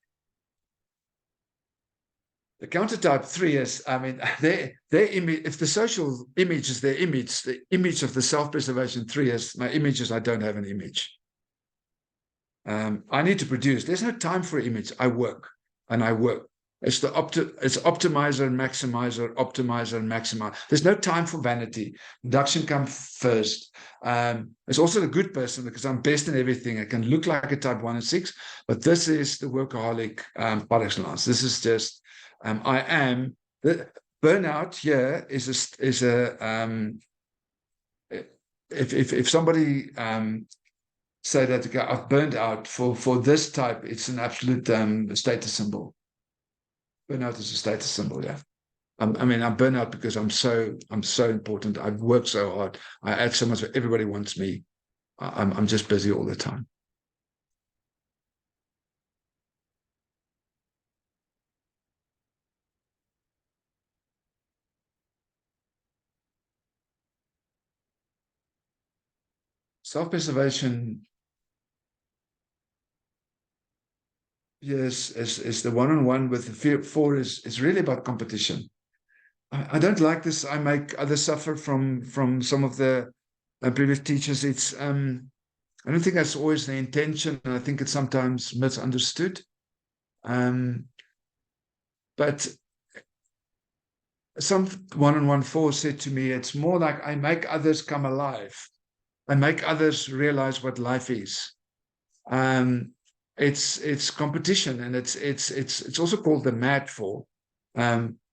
The counter type 3 is, I mean, their image, if the social image is their image, the image of the self-preservation 3 is, my image is I don't have an image. I need to produce. There's no time for image. I work, and I work. It's optimizer and maximizer, optimizer and maximizer. There's no time for vanity. Production comes first. It's also the good person, because I'm best in everything. I can look like a type 1 and 6, but this is the workaholic par excellence. This is just I am. The burnout here is if somebody say that, okay, I've burned out, for this type, it's an absolute status symbol. Burnout is a status symbol, yeah. I mean, I'm burnt out because I'm so important. I've worked so hard. I add so much. Everybody wants me. I'm just busy all the time. Self-preservation, yes, is the one-on-one with the 4 is really about competition. I don't like this. I make others suffer from some of the previous teachers. It's I don't think that's always the intention, and I think it's sometimes misunderstood. But some one-on-one 4 said to me, it's more like I make others come alive. I make others realize what life is. It's competition, and it's also called the mad 4.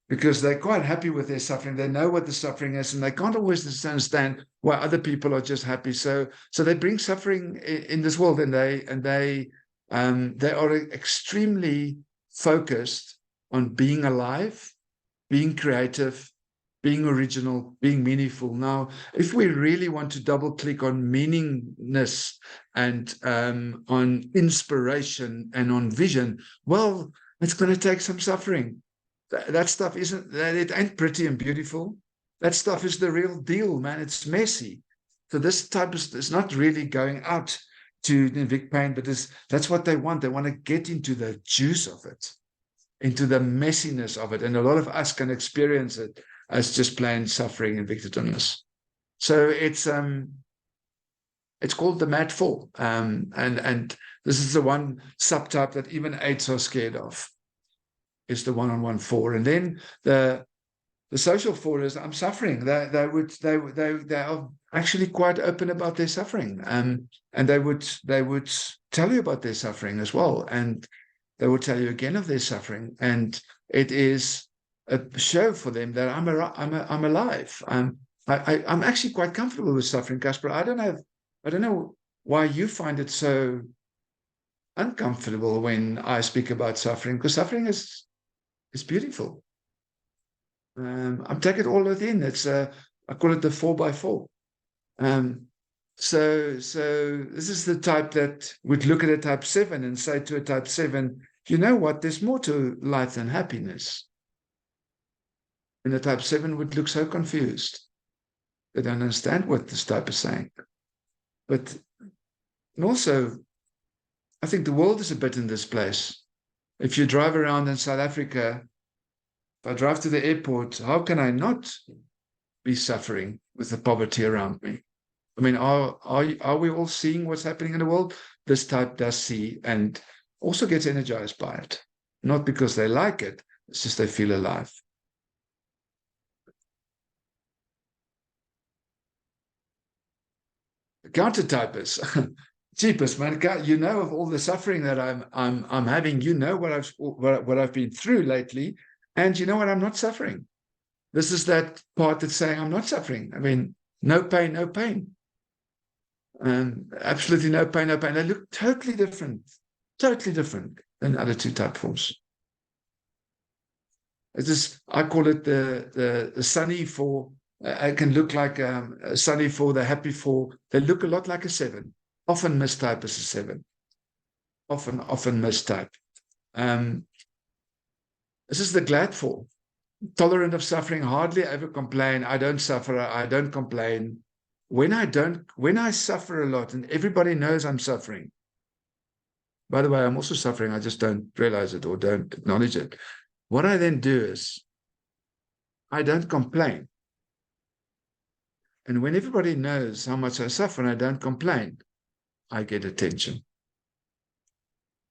Because they're quite happy with their suffering. They know what the suffering is, and they can't always understand why other people are just happy. So they bring suffering in this world, and they are extremely focused on being alive, being creative, being original, being meaningful. Now, if we really want to double click on meaningness and on inspiration and on vision, well, it's going to take some suffering. That stuff it ain't pretty and beautiful. That stuff is the real deal, man. It's messy. So this type is not really going out to evict pain, but that's what they want. They want to get into the juice of it, into the messiness of it. And a lot of us can experience it as just plain suffering and victimless. So it's called the mad 4. And this is the one subtype that even 8s are scared of. Is the one-on-one 4, and then the social 4 is I'm suffering. They are actually quite open about their suffering, and they would tell you about their suffering as well, and they will tell you again of their suffering, and it is a show for them that I'm alive. I'm actually quite comfortable with suffering, Casper. I don't know why you find it so uncomfortable when I speak about suffering, because suffering is beautiful. I'm taking it all within. I call it the 4x4. So this is the type that would look at a type 7 and say to a type 7, you know what? There's more to life than happiness. And the type 7 would look so confused. They don't understand what this type is saying. But and also, I think the world is a bit in this place. If you drive around in South Africa, if I drive to the airport, how can I not be suffering with the poverty around me? I mean, are we all seeing what's happening in the world? this type does see and also gets energized by it. Not because they like it, it's just they feel alive. The counter type is cheapest, man. You know, of all the suffering that I'm having, you know what I've been through lately, and you know what, I'm not suffering. This is that part that's saying I'm not suffering. I mean, no pain, no pain. Absolutely no pain, no pain. They look totally different than other two type forms. It's just, I call it the sunny four. I can look like a sunny four, the happy four. They look a lot like a 7. Often mistype as a 7. Often mistype. This is the glad four. Tolerant of suffering, hardly ever complain. I don't suffer, I don't complain. When I suffer a lot, and everybody knows I'm suffering. By the way, I'm also suffering. I just don't realize it or don't acknowledge it. What I then do is I don't complain. And when everybody knows how much I suffer and I don't complain, I get attention.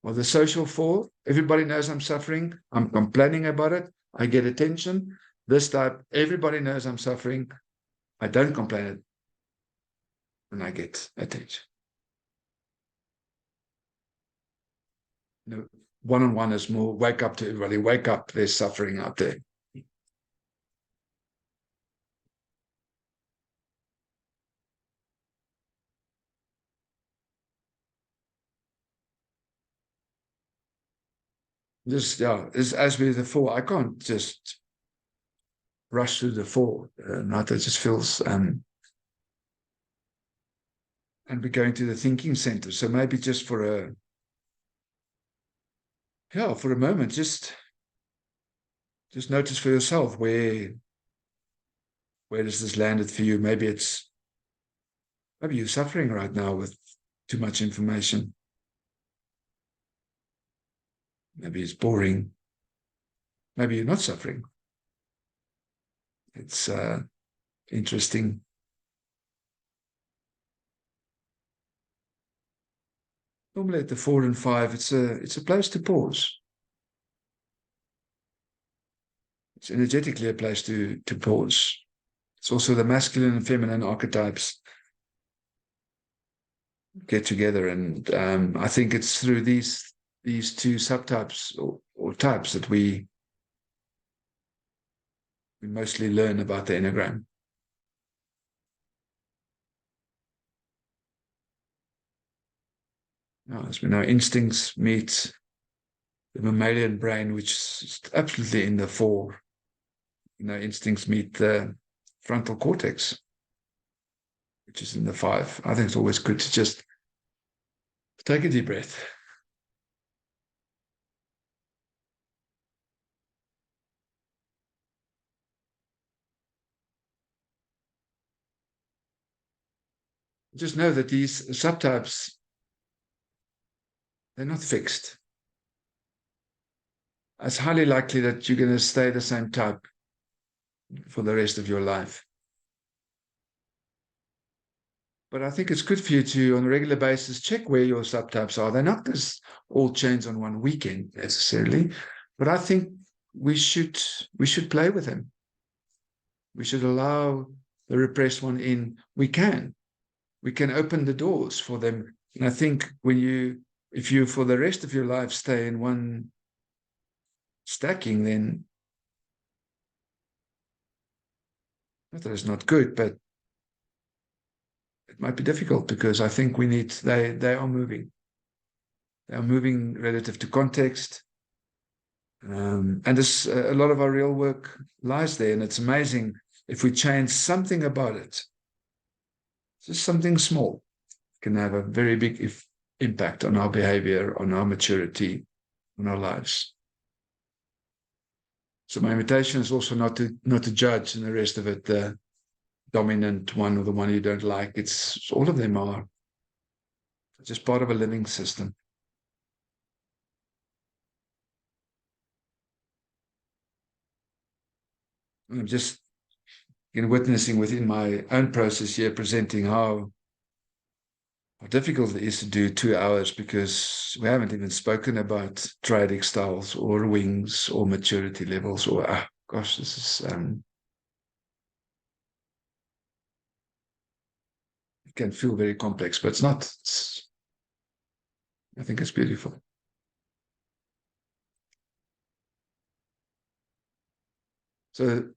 Well, the social four, everybody knows I'm suffering. I'm complaining about it. I get attention. This type, everybody knows I'm suffering. I don't complain it. And I get attention. You know, one-on-one is more wake up to everybody. Wake up, there's suffering out there. Just, yeah, as with the 4, I can't just rush through the 4. Not that just feels, and we're going to the thinking center. So maybe just for a moment, just notice for yourself where does this landed for you? Maybe you're suffering right now with too much information. Maybe it's boring. Maybe you're not suffering. It's interesting. Normally at the 4 and 5, it's a place to pause. It's energetically a place to pause. It's also the masculine and feminine archetypes get together, and I think it's through these two subtypes or types that we mostly learn about the Enneagram. As we know, instincts meet the mammalian brain, which is absolutely in the 4. Instincts meet the frontal cortex, which is in the 5. I think it's always good to just take a deep breath. Just know that these subtypes, they're not fixed. It's highly likely that you're going to stay the same type for the rest of your life. But I think it's good for you to, on a regular basis, check where your subtypes are. They're not just all change on one weekend necessarily, but I think we should play with them. We should allow the repressed one in. We can open the doors for them. And I think if you for the rest of your life stay in one stacking, then not that it's not good, but it might be difficult, because I think they are moving. They are moving relative to context. And this, a lot of our real work lies there. And it's amazing if we change something about it, just something small, can have a very big impact on our behavior, on our maturity, on our lives. So my invitation is also not to judge and the rest of it, the dominant one or the one you don't like. It's all of them are just part of a living system. And I'm just witnessing within my own process here, presenting how how difficult it is to do 2 hours, because we haven't even spoken about triadic styles or wings or maturity levels or, gosh, this is, it can feel very complex, but it's not. I think it's beautiful. So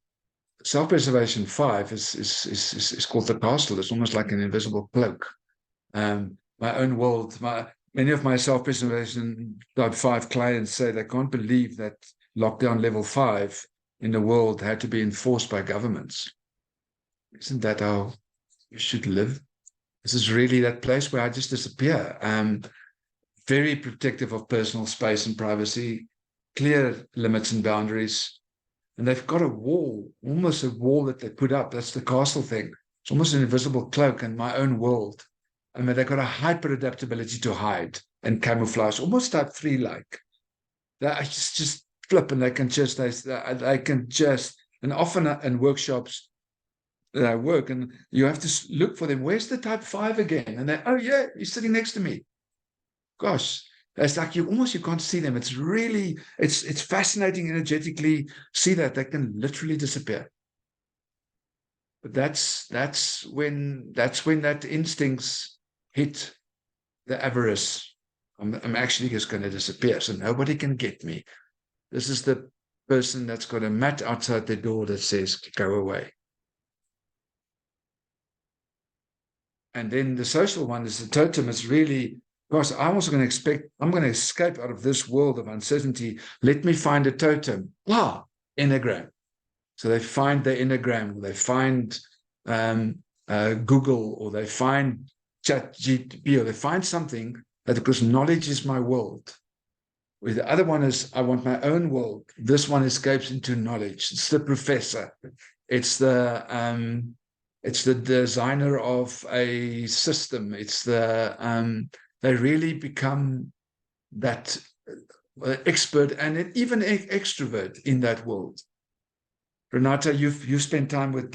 self-preservation 5 is called the castle. It's almost like an invisible cloak. My own world, many of my self-preservation type 5 clients say they can't believe that lockdown level 5 in the world had to be enforced by governments. Isn't that how you should live? This is really that place where I just disappear. Very protective of personal space and privacy, clear limits and boundaries. And they've got a wall, almost a wall that they put up. That's the castle thing. It's almost an invisible cloak in my own world. I mean, they've got a hyper adaptability to hide and camouflage, almost type 3 like. They just flip, and they can just, and often in workshops that I work, and you have to look for them. Where's the type 5 again? And they, oh yeah, he's sitting next to me. Gosh, it's like you can't see them. It's really, it's fascinating energetically. See that they can literally disappear. But that's when that instincts hit the avarice. I'm actually just going to disappear, so nobody can get me. This is the person that's got a mat outside the door that says, go away. And then the social one is the totem. It's really, gosh, I'm going to escape out of this world of uncertainty. Let me find a totem. Enneagram. So they find the Enneagram, or they find Google, or they find ChatGPT, or they find something that, because knowledge is my world. Where the other one is, I want my own world. This one escapes into knowledge. It's the professor. It's the designer of a system. It's they really become that expert and even extrovert in that world. Renata, you've spent time with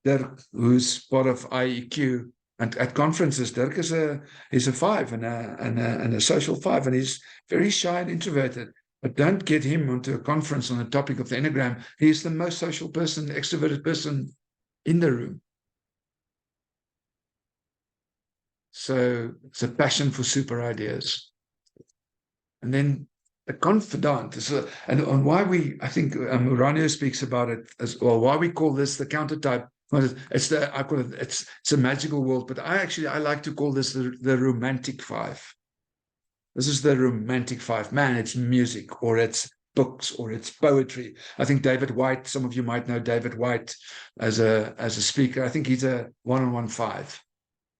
Dirk, who's part of IEQ, and at conferences. Dirk is a 5 and a social 5, and he's very shy and introverted. But don't get him onto a conference on the topic of the Enneagram. He's the most social person, extroverted person in the room. So it's a passion for super ideas. And then the confidant is, and on why I think Uranio speaks about it as well, why we call this the counter type. I call it, it's a magical world, but I like to call this the romantic 5. This is the romantic 5. Man, it's music, or it's books, or it's poetry. I think David White, some of you might know David White as a speaker. I think he's a 1-on-1 5.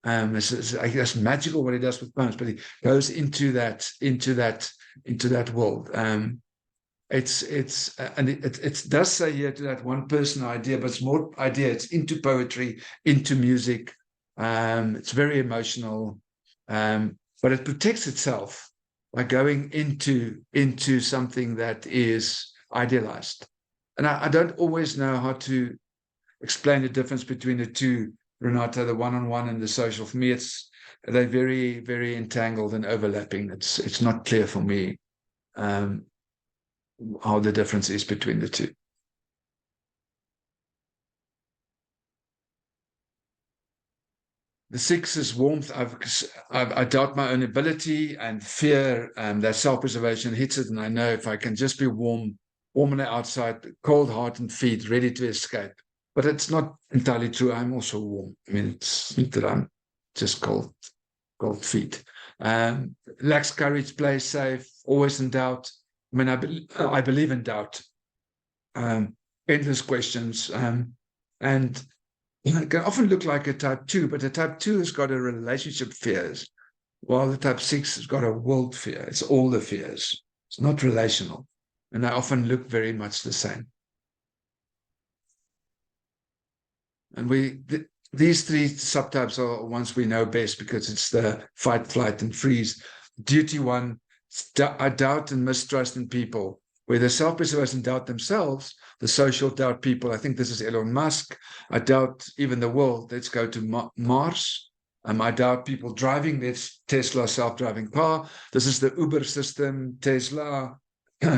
It's magical what he does with poems, but he goes into that world. It does say here to that one person idea, but it's more idea. It's into poetry, into music. It's very emotional, but it protects itself by going into something that is idealized. And I don't always know how to explain the difference between the two, Renata, the 1-on-1 and the social. For me, they're very, very entangled and overlapping. It's not clear for me how the difference is between the two. The 6 is warmth. I doubt my own ability, and fear that self-preservation hits it. And I know if I can just be warm on the outside, cold heart and feet, ready to escape. But it's not entirely true. I'm also warm. I mean, it's not that I'm just cold feet. Lacks courage, plays safe, always in doubt. I mean, I believe in doubt. Endless questions. And it can often look like a type 2, but a type 2 has got a relationship fears, while the type 6 has got a world fear. It's all the fears. It's not relational. And they often look very much the same. And these 3 subtypes are ones we know best, because it's the fight, flight, and freeze. Duty 1, I doubt and mistrust in people. Where the self-preservation doubt themselves, the social doubt people. I think this is Elon Musk. I doubt even the world. Let's go to Mars. I doubt people driving this Tesla self-driving car. This is the Uber system, Tesla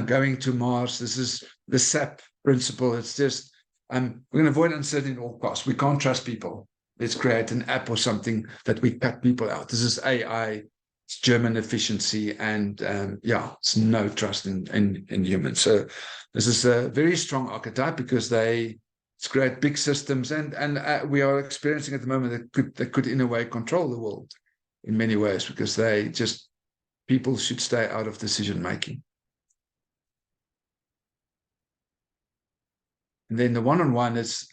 going to Mars. This is the SAP principle. It's just, we're going to avoid uncertainty at all costs. We can't trust people. Let's create an app or something that we cut people out. This is AI, it's German efficiency, and it's no trust in humans. So this is a very strong archetype because it's create big systems, and we are experiencing at the moment that could in a way control the world in many ways, because people should stay out of decision making. And then the one-on-one is,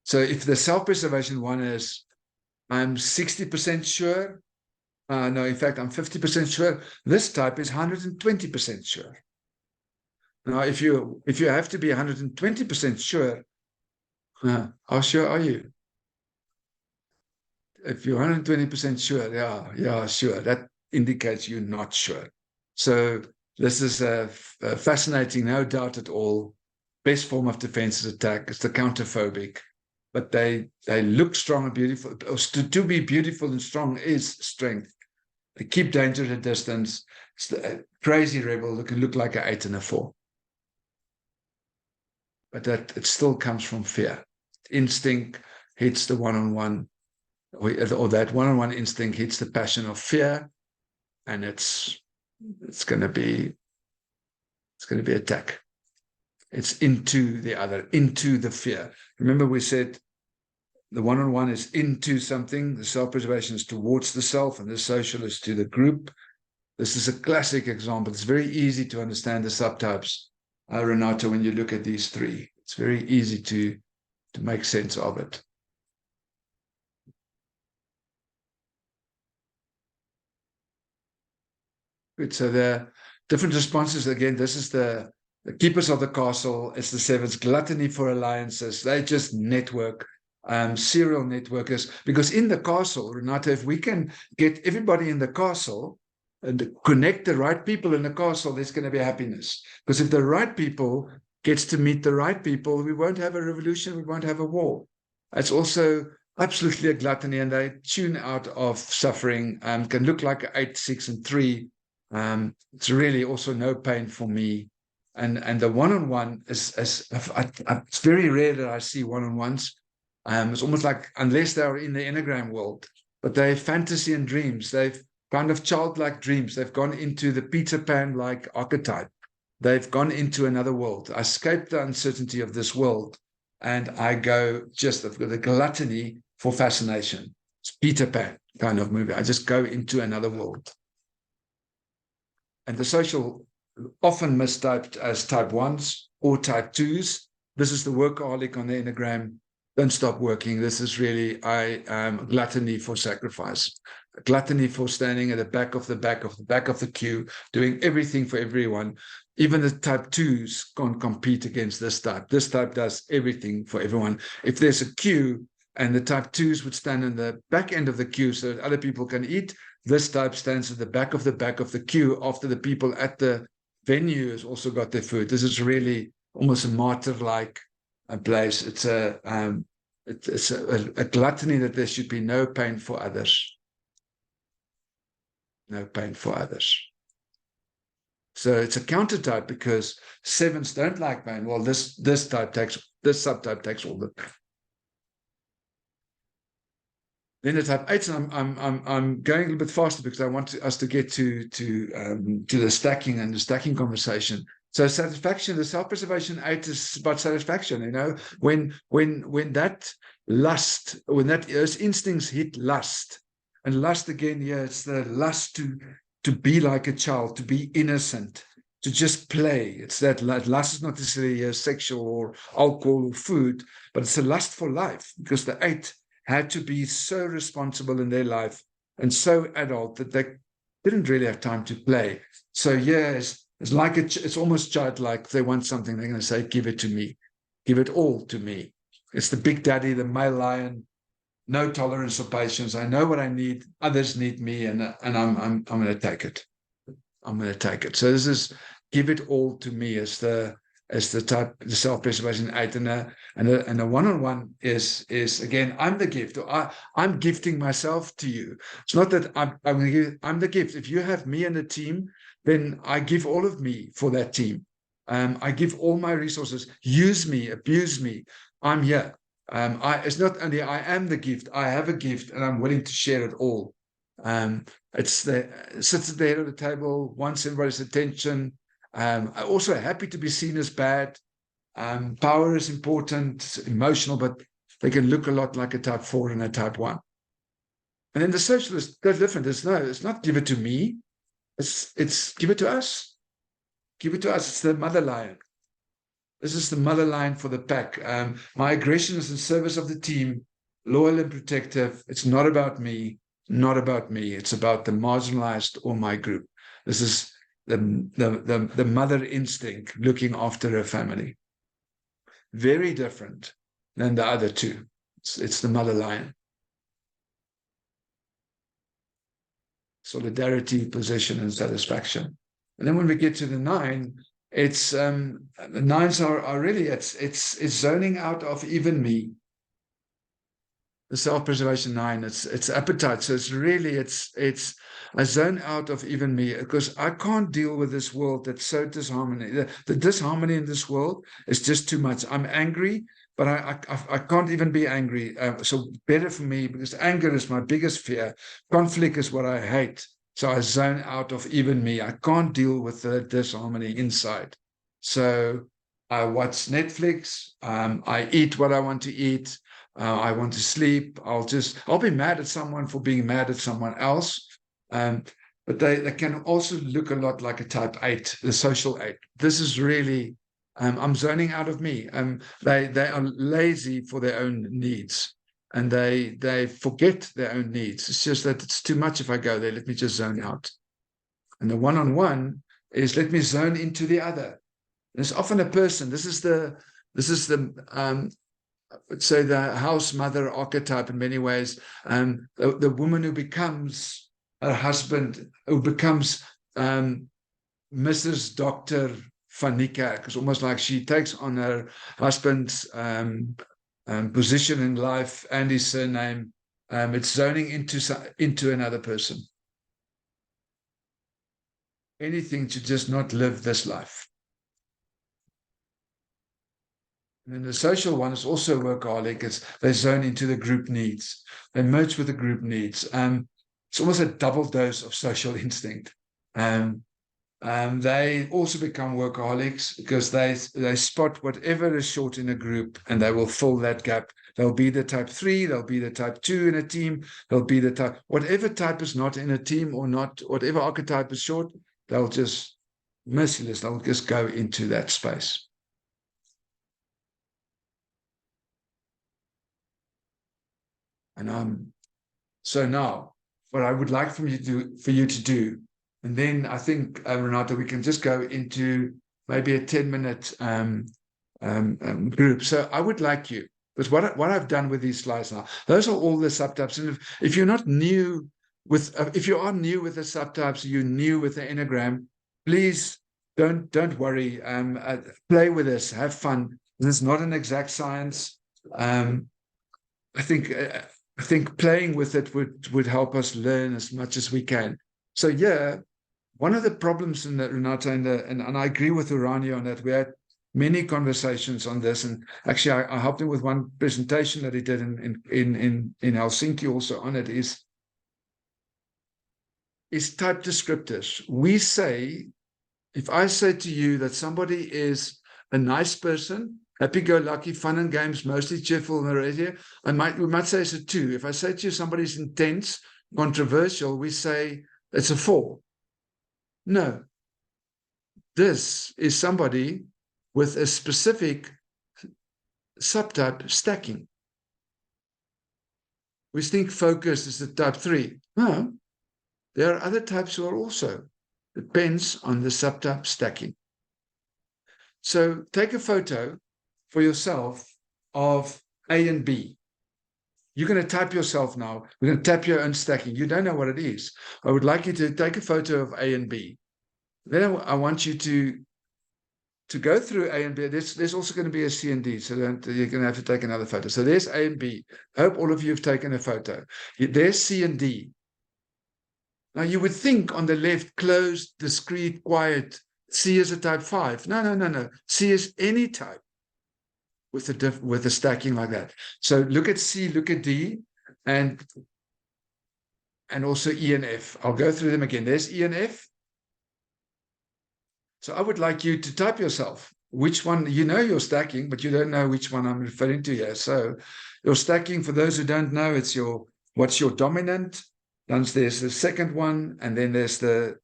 so if the self-preservation one is, I'm 60% sure, no, in fact, I'm 50% sure, this type is 120% sure. Now, if you have to be 120% sure, how sure are you? If you're 120% sure, yeah, sure. That indicates you're not sure. So this is fascinating, no doubt at all. Best form of defense is attack. It's the counterphobic, but they look strong and beautiful. To be beautiful and strong is strength. They keep danger at a distance. It's the crazy rebel who can look like an 8 and a 4. But that it still comes from fear. Instinct hits the one-on-one, or that one-on-one instinct hits the passion of fear, and it's going to be attack. It's into the other, into the fear. Remember, we said the one-on-one is into something. The self-preservation is towards the self, and the social is to the group. This is a classic example. It's very easy to understand the subtypes, Renata, when you look at these three. It's very easy to make sense of it. Good. So the different responses, again, this is the keepers of the castle. It's the sevens, gluttony for alliances. They just network, serial networkers. Because in the castle, Renata, if we can get everybody in the castle and connect the right people in the castle, there's going to be happiness. Because if the right people gets to meet the right people, we won't have a revolution, we won't have a war. It's also absolutely a gluttony, and they tune out of suffering, can look like 8, 6, and 3. It's really also no pain for me. And the one-on-one is it's very rare that I see one-on-ones. It's almost like, unless they're in the Enneagram world, but they have fantasy and dreams. They've kind of childlike dreams. They've gone into the Peter Pan-like archetype. They've gone into another world. I escape the uncertainty of this world, and I go just with a gluttony for fascination. It's Peter Pan kind of movie. I just go into another world. And the social, often mistyped as type 1s or type 2s. This is the workaholic on the Enneagram. Don't stop working. This is really, I am gluttony for sacrifice. Gluttony for standing at the back of the queue, doing everything for everyone. Even the type 2s can't compete against this type. This type does everything for everyone. If there's a queue and the type 2s would stand in the back end of the queue so that other people can eat, this type stands at the back of the queue after the people at the venue has also got their food. This is really almost a martyr-like place. It's a gluttony that there should be no pain for others. No pain for others. So it's a counter type because 7s don't like pain. Well, this subtype takes all the pain. Then the type 8s, I'm going a little bit faster because I want us to get to the stacking and the stacking conversation. So satisfaction, the self-preservation 8 is about satisfaction. You know, when that lust, when those instincts hit lust, and lust again, it's the lust to be like a child, to be innocent, to just play. It's that lust is not necessarily sexual or alcohol or food, but it's a lust for life, because the 8 had to be so responsible in their life and so adult that they didn't really have time to play. So it's like it's almost childlike. If they want something, they're going to say, "Give it to me, give it all to me." It's the big daddy, the male lion, no tolerance or patience. I know what I need. Others need me, and I'm going to take it. I'm going to take it. So this is give it all to me. Is the as the self-preservation 8, and a one-on-one is again, I'm the gift. I'm gifting myself to you. It's not that I'm the gift. If you have me and the team, then I give all of me for that team. I give all my resources. Use me, abuse me. I'm here. It's not only I am the gift. I have a gift, and I'm willing to share it all. Sits at the head of the table, wants everybody's attention. I'm also happy to be seen as bad. Power is important, emotional, but they can look a lot like a type 4 and a type 1. And then the socialists, they're different. It's not give it to me. It's give it to us. Give it to us. It's the mother lion. This is the mother lion for the pack. My aggression is in service of the team, loyal and protective. It's not about me, not about me. It's about the marginalized or my group. This is the mother instinct looking after her family. Very different than the other two. It's the mother lion. Solidarity, possession, and satisfaction. And then when we get to the 9, it's the 9s are really it's zoning out of even me. The self-preservation 9, it's appetite. So it's really it's a zone out of even me, because I can't deal with this world that's so disharmony. The disharmony in this world is just too much. I'm angry, but I can't even be angry. So better for me, because anger is my biggest fear. Conflict is what I hate. So I zone out of even me. I can't deal with the disharmony inside. So I watch Netflix. I eat what I want to eat. I want to sleep. I'll be mad at someone for being mad at someone else. But they can also look a lot like a type 8, the social 8. This is really, I'm zoning out of me. They are lazy for their own needs, and they forget their own needs. It's just that it's too much if I go there. Let me just zone out. And the one-on-one is let me zone into the other. There's often a person. This is the let's say the house mother archetype in many ways. The woman who becomes a husband, who becomes Mrs. Dr. Fanika, because almost like she takes on her husband's position in life and his surname. It's zoning into another person. Anything to just not live this life. And then the social one is also workaholic. They zone into the group needs. They merge with the group needs. It's almost a double dose of social instinct. They also become workaholics because they spot whatever is short in a group, and they will fill that gap. They'll be the type 3, they'll be the type 2 in a team, they'll be the type, whatever type is not in a team or not, whatever archetype is short, they'll just, merciless, they'll just go into that space. And so now, what I would like for you to do, and then I think, Renata, we can just go into maybe a 10-minute group. So I would like you, because what I've done with these slides now, those are all the subtypes. And if you're not new with, if you are new with the subtypes, you're new with the Enneagram, please don't worry. Play with this, have fun. This is not an exact science. I think playing with it would help us learn as much as we can. So yeah, one of the problems in that, Renata, and I agree with Urania on that. We had many conversations on this, and actually I helped him with one presentation that he did in Helsinki also on it, is type descriptors. We say, if I say to you that somebody is a nice person, happy-go-lucky, fun and games, mostly cheerful, we might say it's a 2. If I say to you somebody's intense, controversial, we say it's a 4. No. This is somebody with a specific subtype stacking. We think focus is the type 3. No. There are other types who are also. Depends on the subtype stacking. So take a photo for yourself of A and B. You're going to type yourself now. We're going to tap your own stacking. You don't know what it is. I would like you to take a photo of A and B. Then I want you to to go through A and B, there's also going to be a C and D, so you're going to have to take another photo. So there's A and B. I hope all of you have taken a photo. There's C and D. Now you would think on the left, closed, discrete, quiet. C is a type 5. No. C is any type with the stacking like that. So look at C, look at D, and also E and F. I'll go through them again. There's E and F. So I would like you to type yourself which one, you're stacking, but you don't know which one I'm referring to here. So your stacking, for those who don't know, what's your dominant. Then there's the second one, and then there's the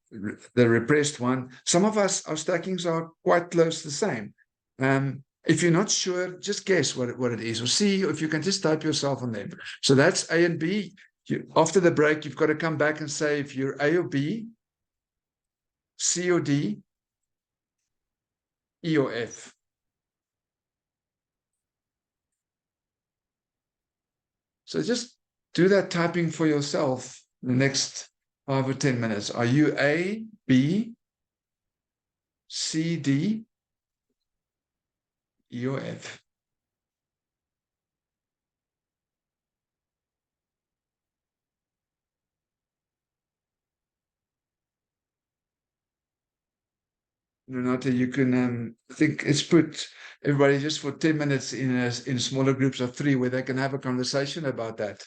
repressed one. Some of us, our stackings are quite close to the same. If you're not sure, just guess what it is, or see if you can just type yourself on them. So that's A and B. After the break, you've got to come back and say if you're A or B, C or D, E or F. So just do that typing for yourself in the next 5 or 10 minutes. Are you A, B, C, D, E or F? Renata, you can put everybody just for 10 minutes in smaller groups of 3 where they can have a conversation about that.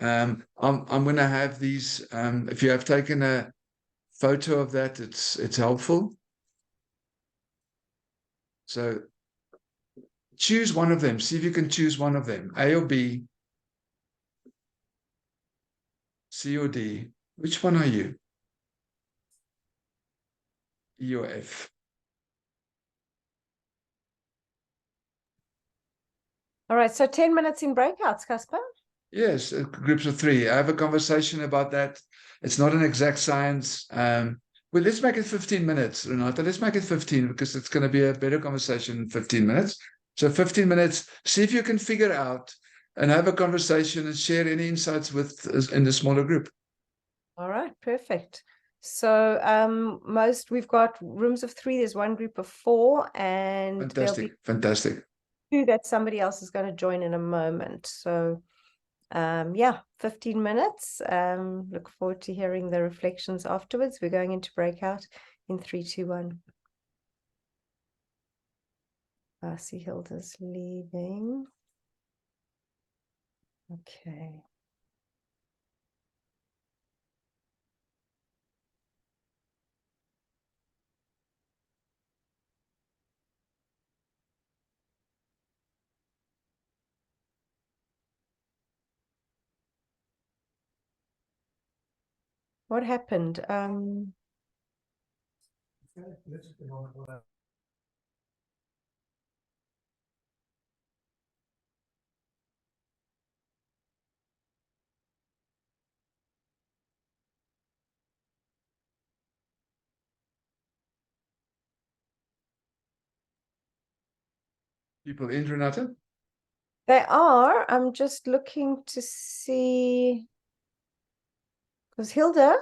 I'm going to have these. If you have taken a photo of that, it's helpful. So choose one of them. See if you can choose one of them. A or B, C or D. Which one are you? E or F? All right, so 10 minutes in breakouts, Casper. Yes, groups of 3. I have a conversation about that. It's not an exact science. Well, let's make it 15 minutes, Renata. Let's make it 15 because it's going to be a better conversation in 15 minutes. So 15 minutes, see if you can figure out and have a conversation and share any insights in the smaller group. All right, perfect. So we've got rooms of 3. There's one group of 4, and Fantastic. 2 that somebody else is going to join in a moment. So yeah, 15 minutes. Look forward to hearing the reflections afterwards. We're going into breakout in 3, 2, 1. I see Hilda's leaving. Okay. What happened? People in, Renata? They are. I'm just looking to see. Because Hilda?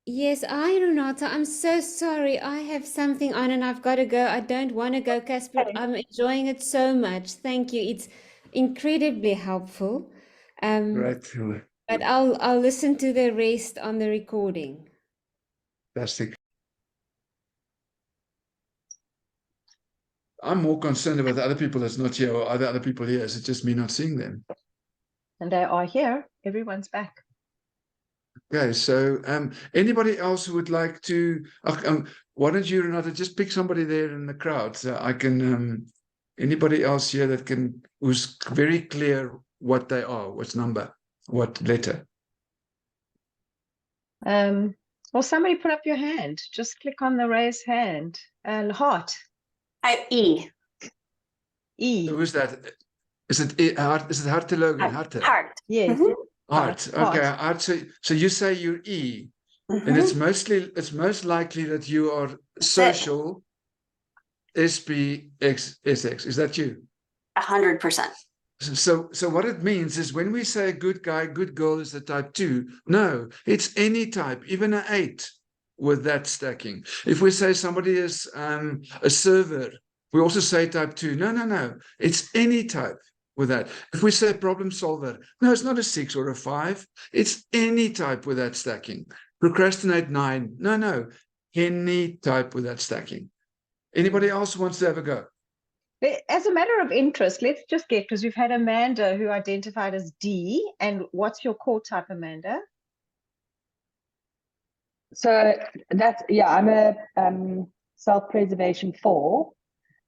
Yes, Renata, I'm so sorry. I have something on and I've got to go. I don't want to go, Casper. Okay. I'm enjoying it so much. Thank you. It's incredibly helpful. Great, Hilda. But I'll listen to the rest on the recording. Fantastic. I'm more concerned about the other people that's not here, or are there other people here? Is it just me not seeing them? And they are here. Everyone's back. Okay, so anybody else who would like to, why don't you, Renata, just pick somebody there in the crowd so I can, anybody else here who's very clear what they are, what number, what letter? Well, somebody put up your hand. Just click on the raise hand. Heart. E. E. Who is that? Is it Hartelogan? Heart. Yes. Heart. Okay, Heart. So you say you're E, and it's most likely that you are social SPXSX. Is that you? 100%. So what it means is when we say good guy, good girl is the type 2, no, it's any type, even an 8. with that stacking. If we say somebody is a server, we also say type 2. No. It's any type with that. If we say problem solver, no, it's not a 6 or a 5. It's any type with that stacking. Procrastinate 9. No. Any type with that stacking. Anybody else wants to have a go? As a matter of interest, let's just get, because we've had Amanda who identified as D. And what's your core type, Amanda? So that's, yeah, I'm a self-preservation 4.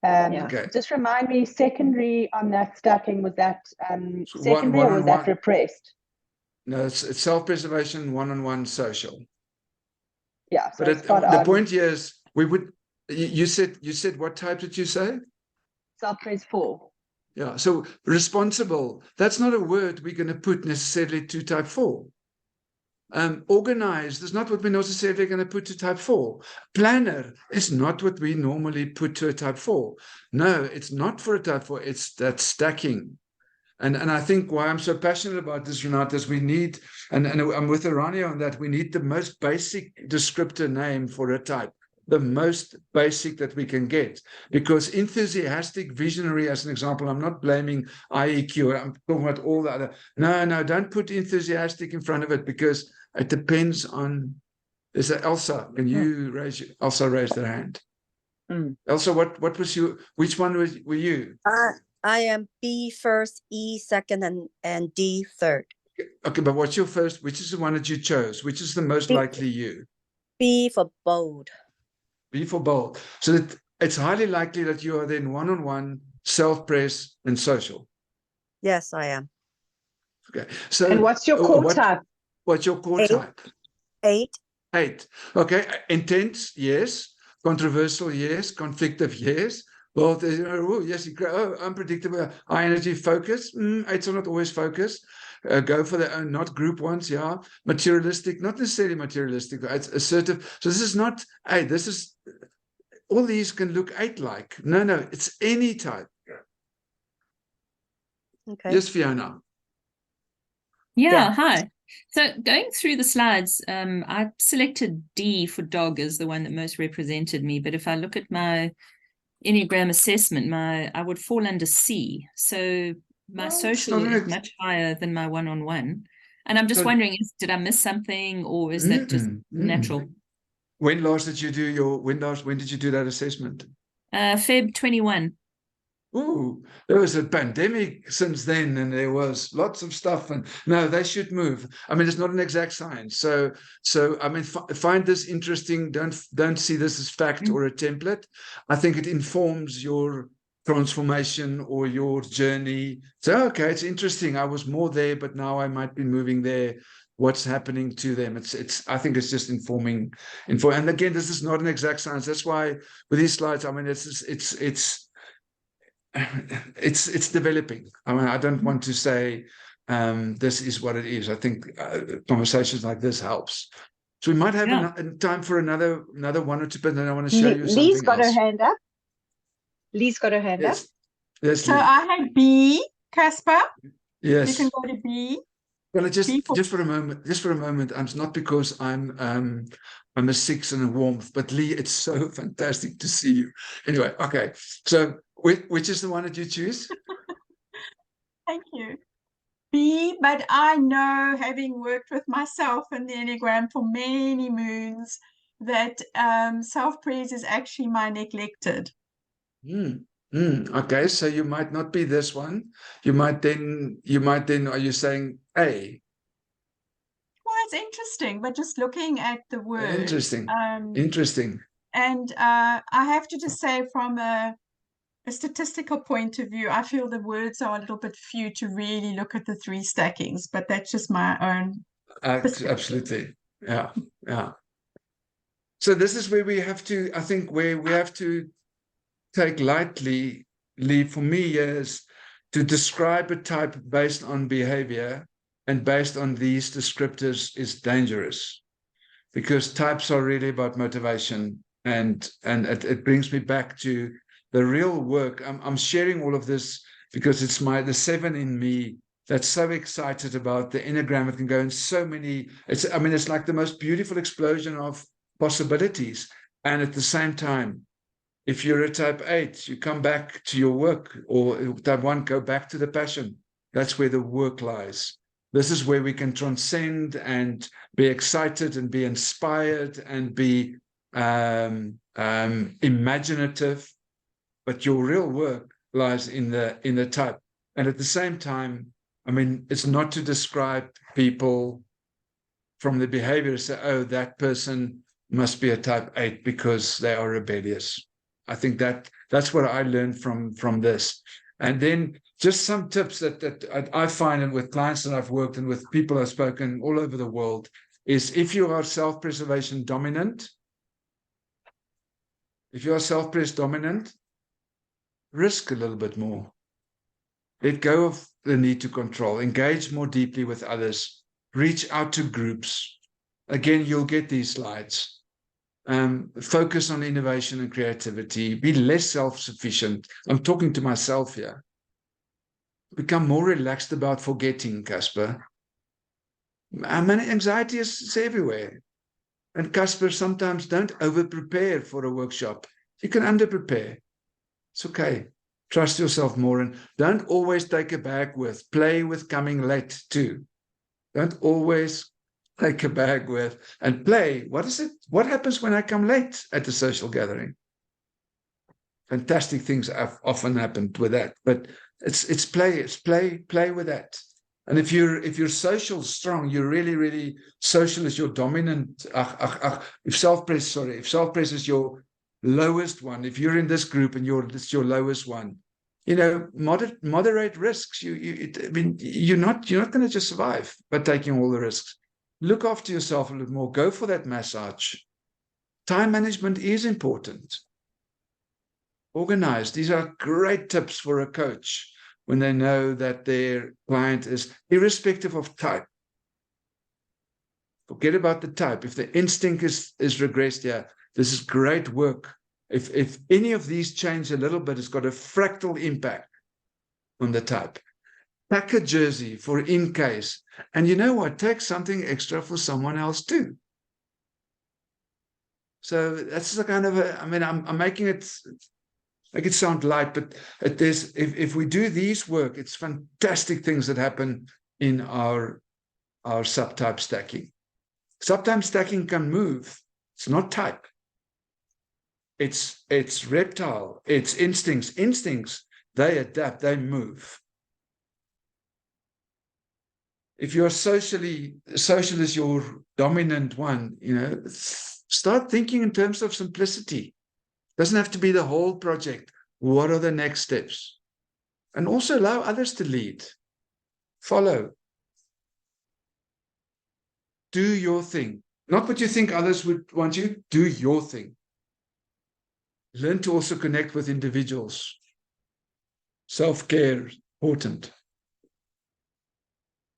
Okay. Just remind me, secondary on that stacking, was that So secondary or was that one-on-one. repressed? No, it's self-preservation, one-on-one social. Yeah, so But spot the on. point here is, we would. You said what type did you say? Self-pres 4. Yeah. So responsible. That's not a word we're going to put necessarily to type 4. Organized is not what we're necessarily going to put to type 4. Planner is not what we normally put to a type 4. No, it's not for a type 4. It's that stacking. And I think why I'm so passionate about this, Renata, is we need, and I'm with Arani on that, we need the most basic descriptor name for a type, the most basic that we can get. Because enthusiastic, visionary, as an example, I'm not blaming IEQ, I'm talking about all the other. No, don't put enthusiastic in front of it, because it depends on, there's a Elsa, can you raise, Elsa raised her hand. Elsa, what was which one were you? I am B first, E second, and D third. Okay, but what's your first? Which is the one that you chose? Which is the most B. likely you? B for bold. B for bold. So that it's highly likely that you are then one-on-one, self-pres, and social. Yes, I am. Okay. So And what's your core type? What's your core 8. type? 8. 8. Okay. Intense, yes. Controversial, yes. Conflictive, yes. Well, yes, unpredictable, high energy, focus. 8s are not always focused. Go for their own, not group ones. Yeah, materialistic, not necessarily materialistic. It's assertive. So this is not 8. This is, all these can look 8-like. No, it's any type. Okay. Yes, Fiona. Yeah, hi. So going through the slides, I selected D for dog as the one that most represented me. But if I look at my Enneagram assessment, I would fall under C. So my social is much higher than my one-on-one. And I'm just wondering, did I miss something, or is that just natural? When did you do that assessment? Feb 21. Ooh, there was a pandemic since then, and there was lots of stuff. And no, they should move. I mean, it's not an exact science. So I mean, find this interesting. Don't see this as fact or a template. I think it informs your transformation or your journey. So okay, it's interesting. I was more there, but now I might be moving there. What's happening to them? I think it's just informing. And again, this is not an exact science. That's why with these slides, I mean, it's developing. I mean, I don't want to say this is what it is. I think conversations like this helps. So we might have time for another 1 or 2, but then I want to show you something Lee's got else. her hand up. Lee's got her hand up. Yes, So Lee. I had B, Casper. Yes. You can go to B. Well, just for a moment, it's not because I'm a 6 and a warmth, but Lee, it's so fantastic to see you. Anyway, okay. So which is the one that you choose? Thank you. B, but I know, having worked with myself in the Enneagram for many moons, that self-praise is actually my neglected. Okay, so you might not be this one. You might then, are you saying A? Well, it's interesting, but just looking at the word. Interesting. And I have to just say, from a statistical point of view, I feel the words are a little bit few to really look at the 3 stackings, but that's just my own perspective. Absolutely. Yeah. So this is where we have to, I think, take lightly, Lee, for me, is to describe a type based on behavior and based on these descriptors is dangerous, because types are really about motivation, and it brings me back to the real work. I'm sharing all of this because it's the 7 in me that's so excited about the Enneagram. It can go in so many. It's like the most beautiful explosion of possibilities. And at the same time, if you're a type 8, you come back to your work, or type 1, go back to the passion. That's where the work lies. This is where we can transcend and be excited and be inspired and be imaginative. But your real work lies in the type. And at the same time, I mean, it's not to describe people from the behavior, say, oh, that person must be a type 8 because they are rebellious. I think that's what I learned from this. And then just some tips that I find, and with clients that I've worked and with people I've spoken all over the world, is if you are self-preservation dominant, risk a little bit more. Let go of the need to control, engage more deeply with others, reach out to groups. Again, you'll get these slides. Focus on innovation and creativity, be less self-sufficient. I'm talking to myself here. Become more relaxed about forgetting, Casper. I mean, anxiety is everywhere. And Casper, sometimes don't over-prepare for a workshop. You can under-prepare. It's okay. Trust yourself more, and don't always take a bag with. Play with coming late too. Don't always take a bag with and play. What is it? What happens when I come late at the social gathering? Fantastic things have often happened with that. But it's play with that. And if you're social strong, you're really social is your dominant. If self-press is your lowest one, if you're in this group and it's your lowest one, moderate risks. You're not going to just survive by taking all the risks. Look after yourself a little more. Go for that massage. Time management is important. Organize. These are great tips for a coach when they know that their client is irrespective of type. Forget about the type. If the instinct is regressed, yeah, this is great work. If any of these change a little bit, it's got a fractal impact on the type. Pack a jersey for in case. And you know what? Take something extra for someone else too. So that's the kind of I'm making it make it sound light, but if we do these work, it's fantastic things that happen in our subtype stacking. Subtype stacking can move. It's not type. It's reptile. It's instincts. Instincts, they adapt, they move. If you're social is your dominant one, start thinking in terms of simplicity. Doesn't have to be the whole project. What are the next steps? And also allow others to lead. Follow. Do your thing. Not what you think others would want you. Do your thing. Learn to also connect with individuals. Self-care, important.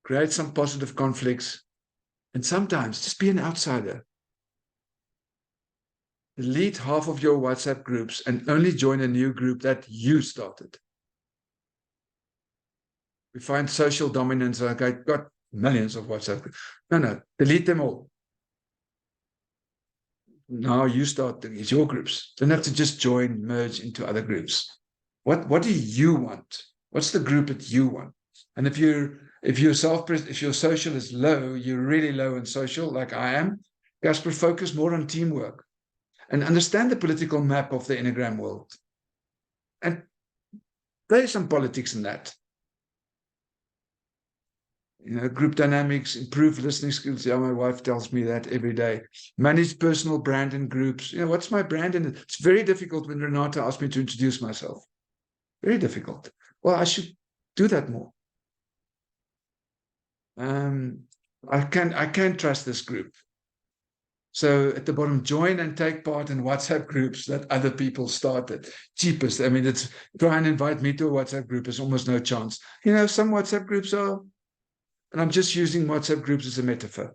Create some positive conflicts. And sometimes just be an outsider. Delete half of your WhatsApp groups and only join a new group that you started. We find social dominance. Like, I've got millions of WhatsApp groups. No, delete them all. Now you start, it's your groups. Don't have to just join, merge into other groups. What do you want? What's the group that you want? And if your social is low, you're really low in social, like I am, Casper, focus more on teamwork and understand the political map of the Enneagram world. And there's some politics in that. Group dynamics, improve listening skills. Yeah, my wife tells me that every day. Manage personal brand in groups. What's my brand in it? It's very difficult when Renata asked me to introduce myself. Very difficult. Well, I should do that more. I can't trust this group. So at the bottom, join and take part in WhatsApp groups that other people started. Cheapest. It's try and invite me to a WhatsApp group. There's almost no chance. Some WhatsApp groups are, and I'm just using WhatsApp groups as a metaphor.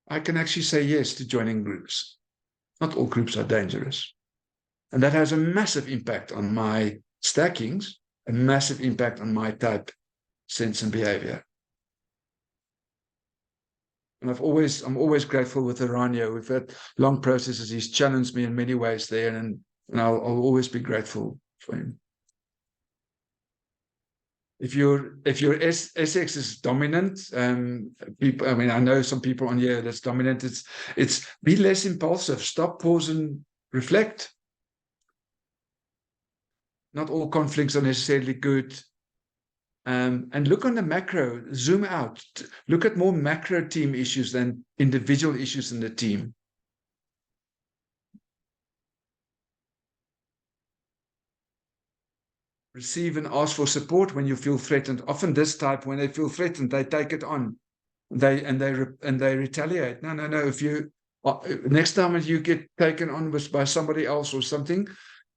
I can actually say yes to joining groups. Not all groups are dangerous. And that has a massive impact on my stackings, a massive impact on my type, sense, and behavior. And I'm always grateful with Aranio. We've had long processes. He's challenged me in many ways there, and I'll always be grateful for him. If your SX is dominant, people, I mean, I know some people on here that's dominant. It's be less impulsive. Stop, pause, and reflect. Not all conflicts are necessarily good. And look on the macro, zoom out, look at more macro team issues than individual issues in the team. Receive and ask for support when you feel threatened. Often this type, when they feel threatened, they take it on. They retaliate. No. If you next time you get taken on by somebody else or something,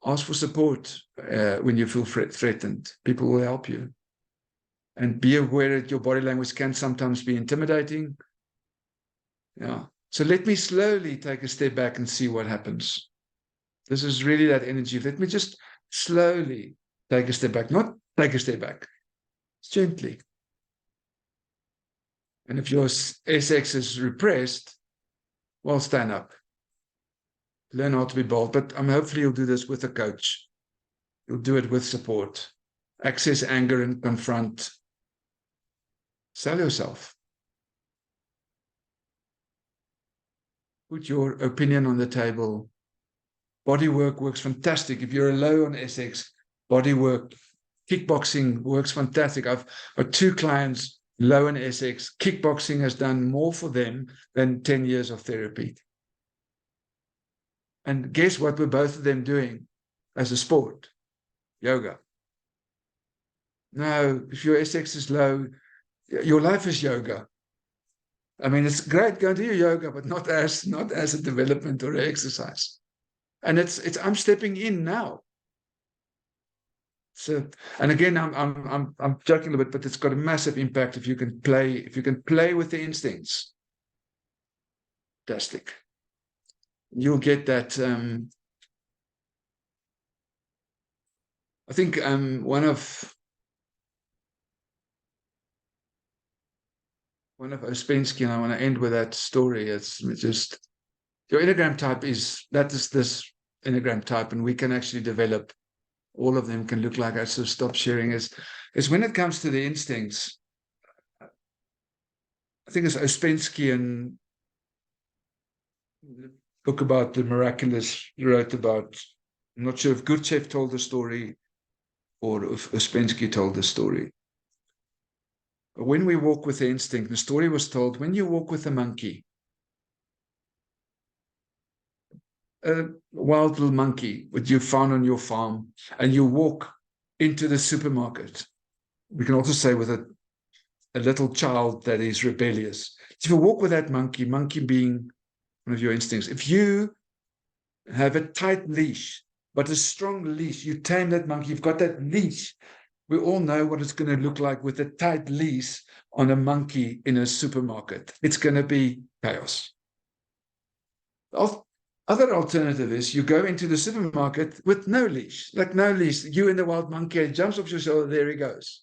ask for support when you feel threatened. People will help you. And be aware that your body language can sometimes be intimidating. Yeah. So let me slowly take a step back and see what happens. This is really that energy. Let me just slowly take a step back, not take a step back, gently. And if your SX is repressed, well, stand up. Learn how to be bold. But hopefully you'll do this with a coach. You'll do it with support. Access anger and confront. Sell yourself. Put your opinion on the table. Body work works fantastic. If you're low on SX, body work, kickboxing works fantastic. I've got 2 clients low in SX. Kickboxing has done more for them than 10 years of therapy. And guess what were both of them doing as a sport? Yoga. No, if your SX is low, your life is yoga. I mean, it's great, go and do your yoga, but not as a development or an exercise. And I'm stepping in now. So, and again, I'm joking a bit, but it's got a massive impact if you can play with the instincts. Fantastic. You'll get that. I think one of Ouspensky, and I want to end with that story. It's just your Enneagram type is this Enneagram type, and we can actually develop. All of them can look like us. So stop sharing is when it comes to the instincts. I think it's Ouspensky and the book about the miraculous he wrote about. I'm not sure if Gurdjieff told the story or if Ouspensky told the story. But when we walk with the instinct, the story was told when you walk with a monkey, a wild little monkey that you found on your farm, and you walk into the supermarket. We can also say with a little child that is rebellious. If you walk with that monkey being one of your instincts, if you have a tight leash, but a strong leash, you tame that monkey, you've got that leash. We all know what it's going to look like with a tight leash on a monkey in a supermarket. It's going to be chaos. Other alternative is you go into the supermarket with no leash, you and the wild monkey, it jumps off your shoulder, there he goes.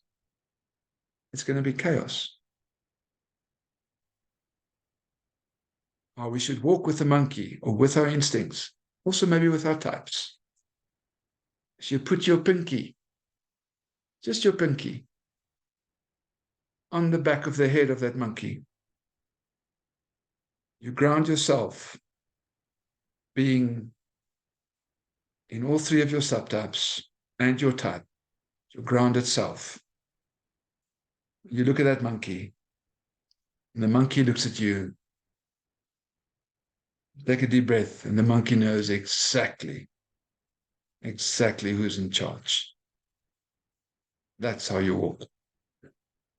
It's going to be chaos. Oh, we should walk with the monkey or with our instincts, also maybe with our types. So you put your pinky, just your pinky, on the back of the head of that monkey. You ground yourself, being in all 3 of your subtypes and your type, your grounded self. You look at that monkey, and the monkey looks at you. Take a deep breath, and the monkey knows exactly who's in charge. That's how you walk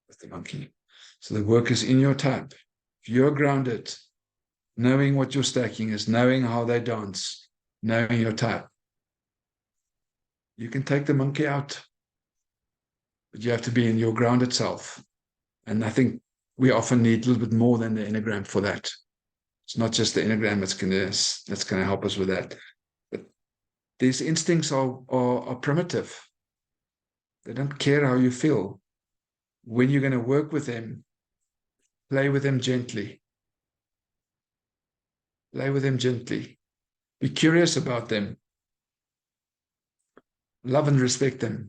with the monkey. So the work is in your type. If you're grounded, knowing what your stacking is, knowing how they dance, knowing your type, you can take the monkey out. But you have to be in your grounded self. And I think we often need a little bit more than the Enneagram for that. It's not just the Enneagram that's going to help us with that. But these instincts are primitive. They don't care how you feel. When you're going to work with them, play with them gently. Play with them gently. Be curious about them. Love and respect them.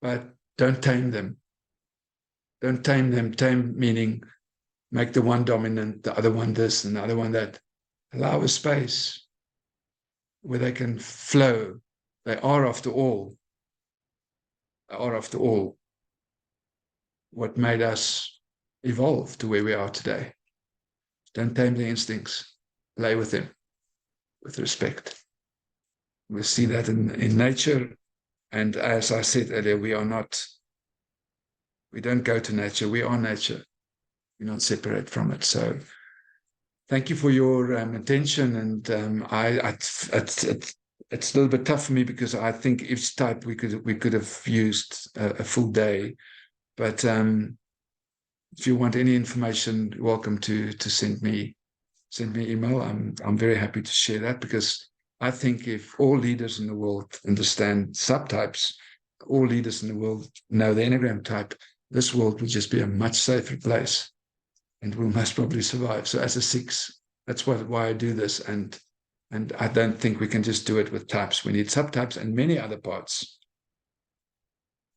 But don't tame them. Don't tame them. Tame meaning make the one dominant, the other one this, and the other one that. Allow a space where they can flow. They are, after all, what made us evolve to where we are today. Don't tame their instincts. Play with them with respect. We see that in nature. And as I said earlier, we don't go to nature. We are nature. We not separate from it. So thank you for your attention. And it's a little bit tough for me because I think each type we could have used a full day. But if you want any information, you're welcome to send me email. I'm very happy to share that, because I think if all leaders in the world understand subtypes, all leaders in the world know the Enneagram type, this world will just be a much safer place, and we'll most probably survive. So as a 6, that's why I do this, and I don't think we can just do it with types. We need subtypes and many other parts.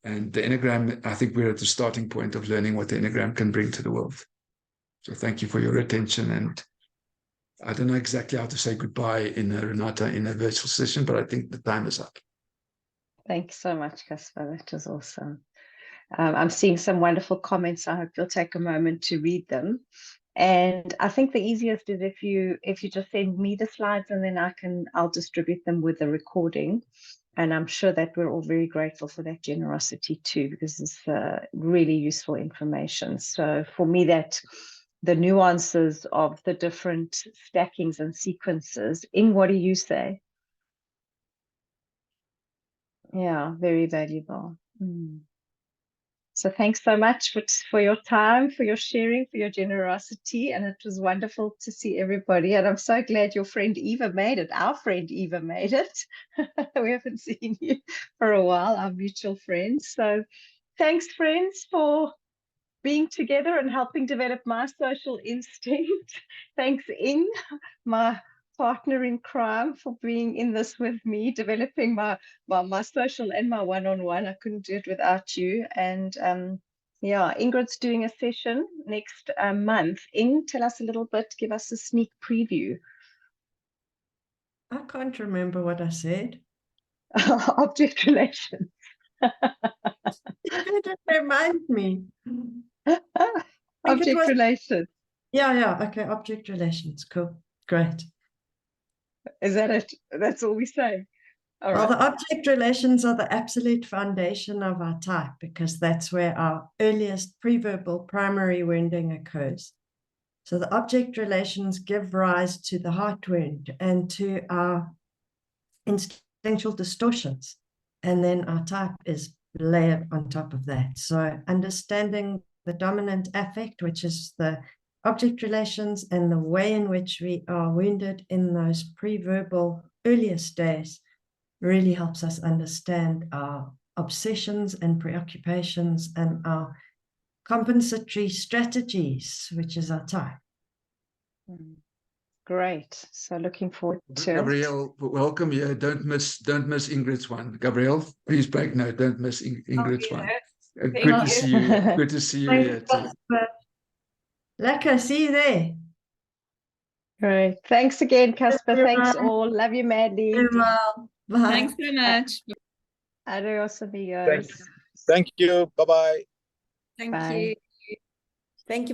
And the Enneagram, I think we're at the starting point of learning what the Enneagram can bring to the world. So thank you for your attention. And I don't know exactly how to say goodbye Renata, in a virtual session, but I think the time is up. Thanks so much, Casper. That was awesome. I'm seeing some wonderful comments. I hope you'll take a moment to read them. And I think the easiest is if you just send me the slides, and then I'll distribute them with the recording. And I'm sure that we're all very grateful for that generosity too, because it's really useful information. So for me, that the nuances of the different stackings and sequences in what do you say? Yeah, very valuable. So thanks so much for your time, for your sharing, for your generosity. And it was wonderful to see everybody. And I'm so glad your friend Eva made it. Our friend Eva made it. We haven't seen you for a while, our mutual friends. So thanks, friends, for being together and helping develop my social instinct. Thanks, Ing, my partner in crime, for being in this with me, developing my social and my one-on-one. I couldn't do it without you. And yeah, Ingrid's doing a session next month. Ing, tell us a little bit, give us a sneak preview. I can't remember what I said. Object relations. You better remind me. Object relations. Yeah, okay, object relations. Cool, great. Is that it? That's all we say. All well, right. the object relations are the absolute foundation of our type, because that's where our earliest preverbal primary wounding occurs. So the object relations give rise to the heart wound and to our instinctual distortions. And then our type is layered on top of that. So understanding the dominant affect, which is the object relations, and the way in which we are wounded in those pre-verbal earliest days really helps us understand our obsessions and preoccupations and our compensatory strategies, which is our type. Great. So looking forward to Gabrielle, welcome here. Don't miss Ingrid's one. Gabrielle, please break note. Don't miss Ingrid's one. Good to see you. Good to see you here too. Lekker, see you there. Great. Thanks again, Casper. Thanks all. Love you madly. Well. Bye. Thanks so much. Adios, amigos. Thank you. Bye-bye. Thank Bye. you. Thank you.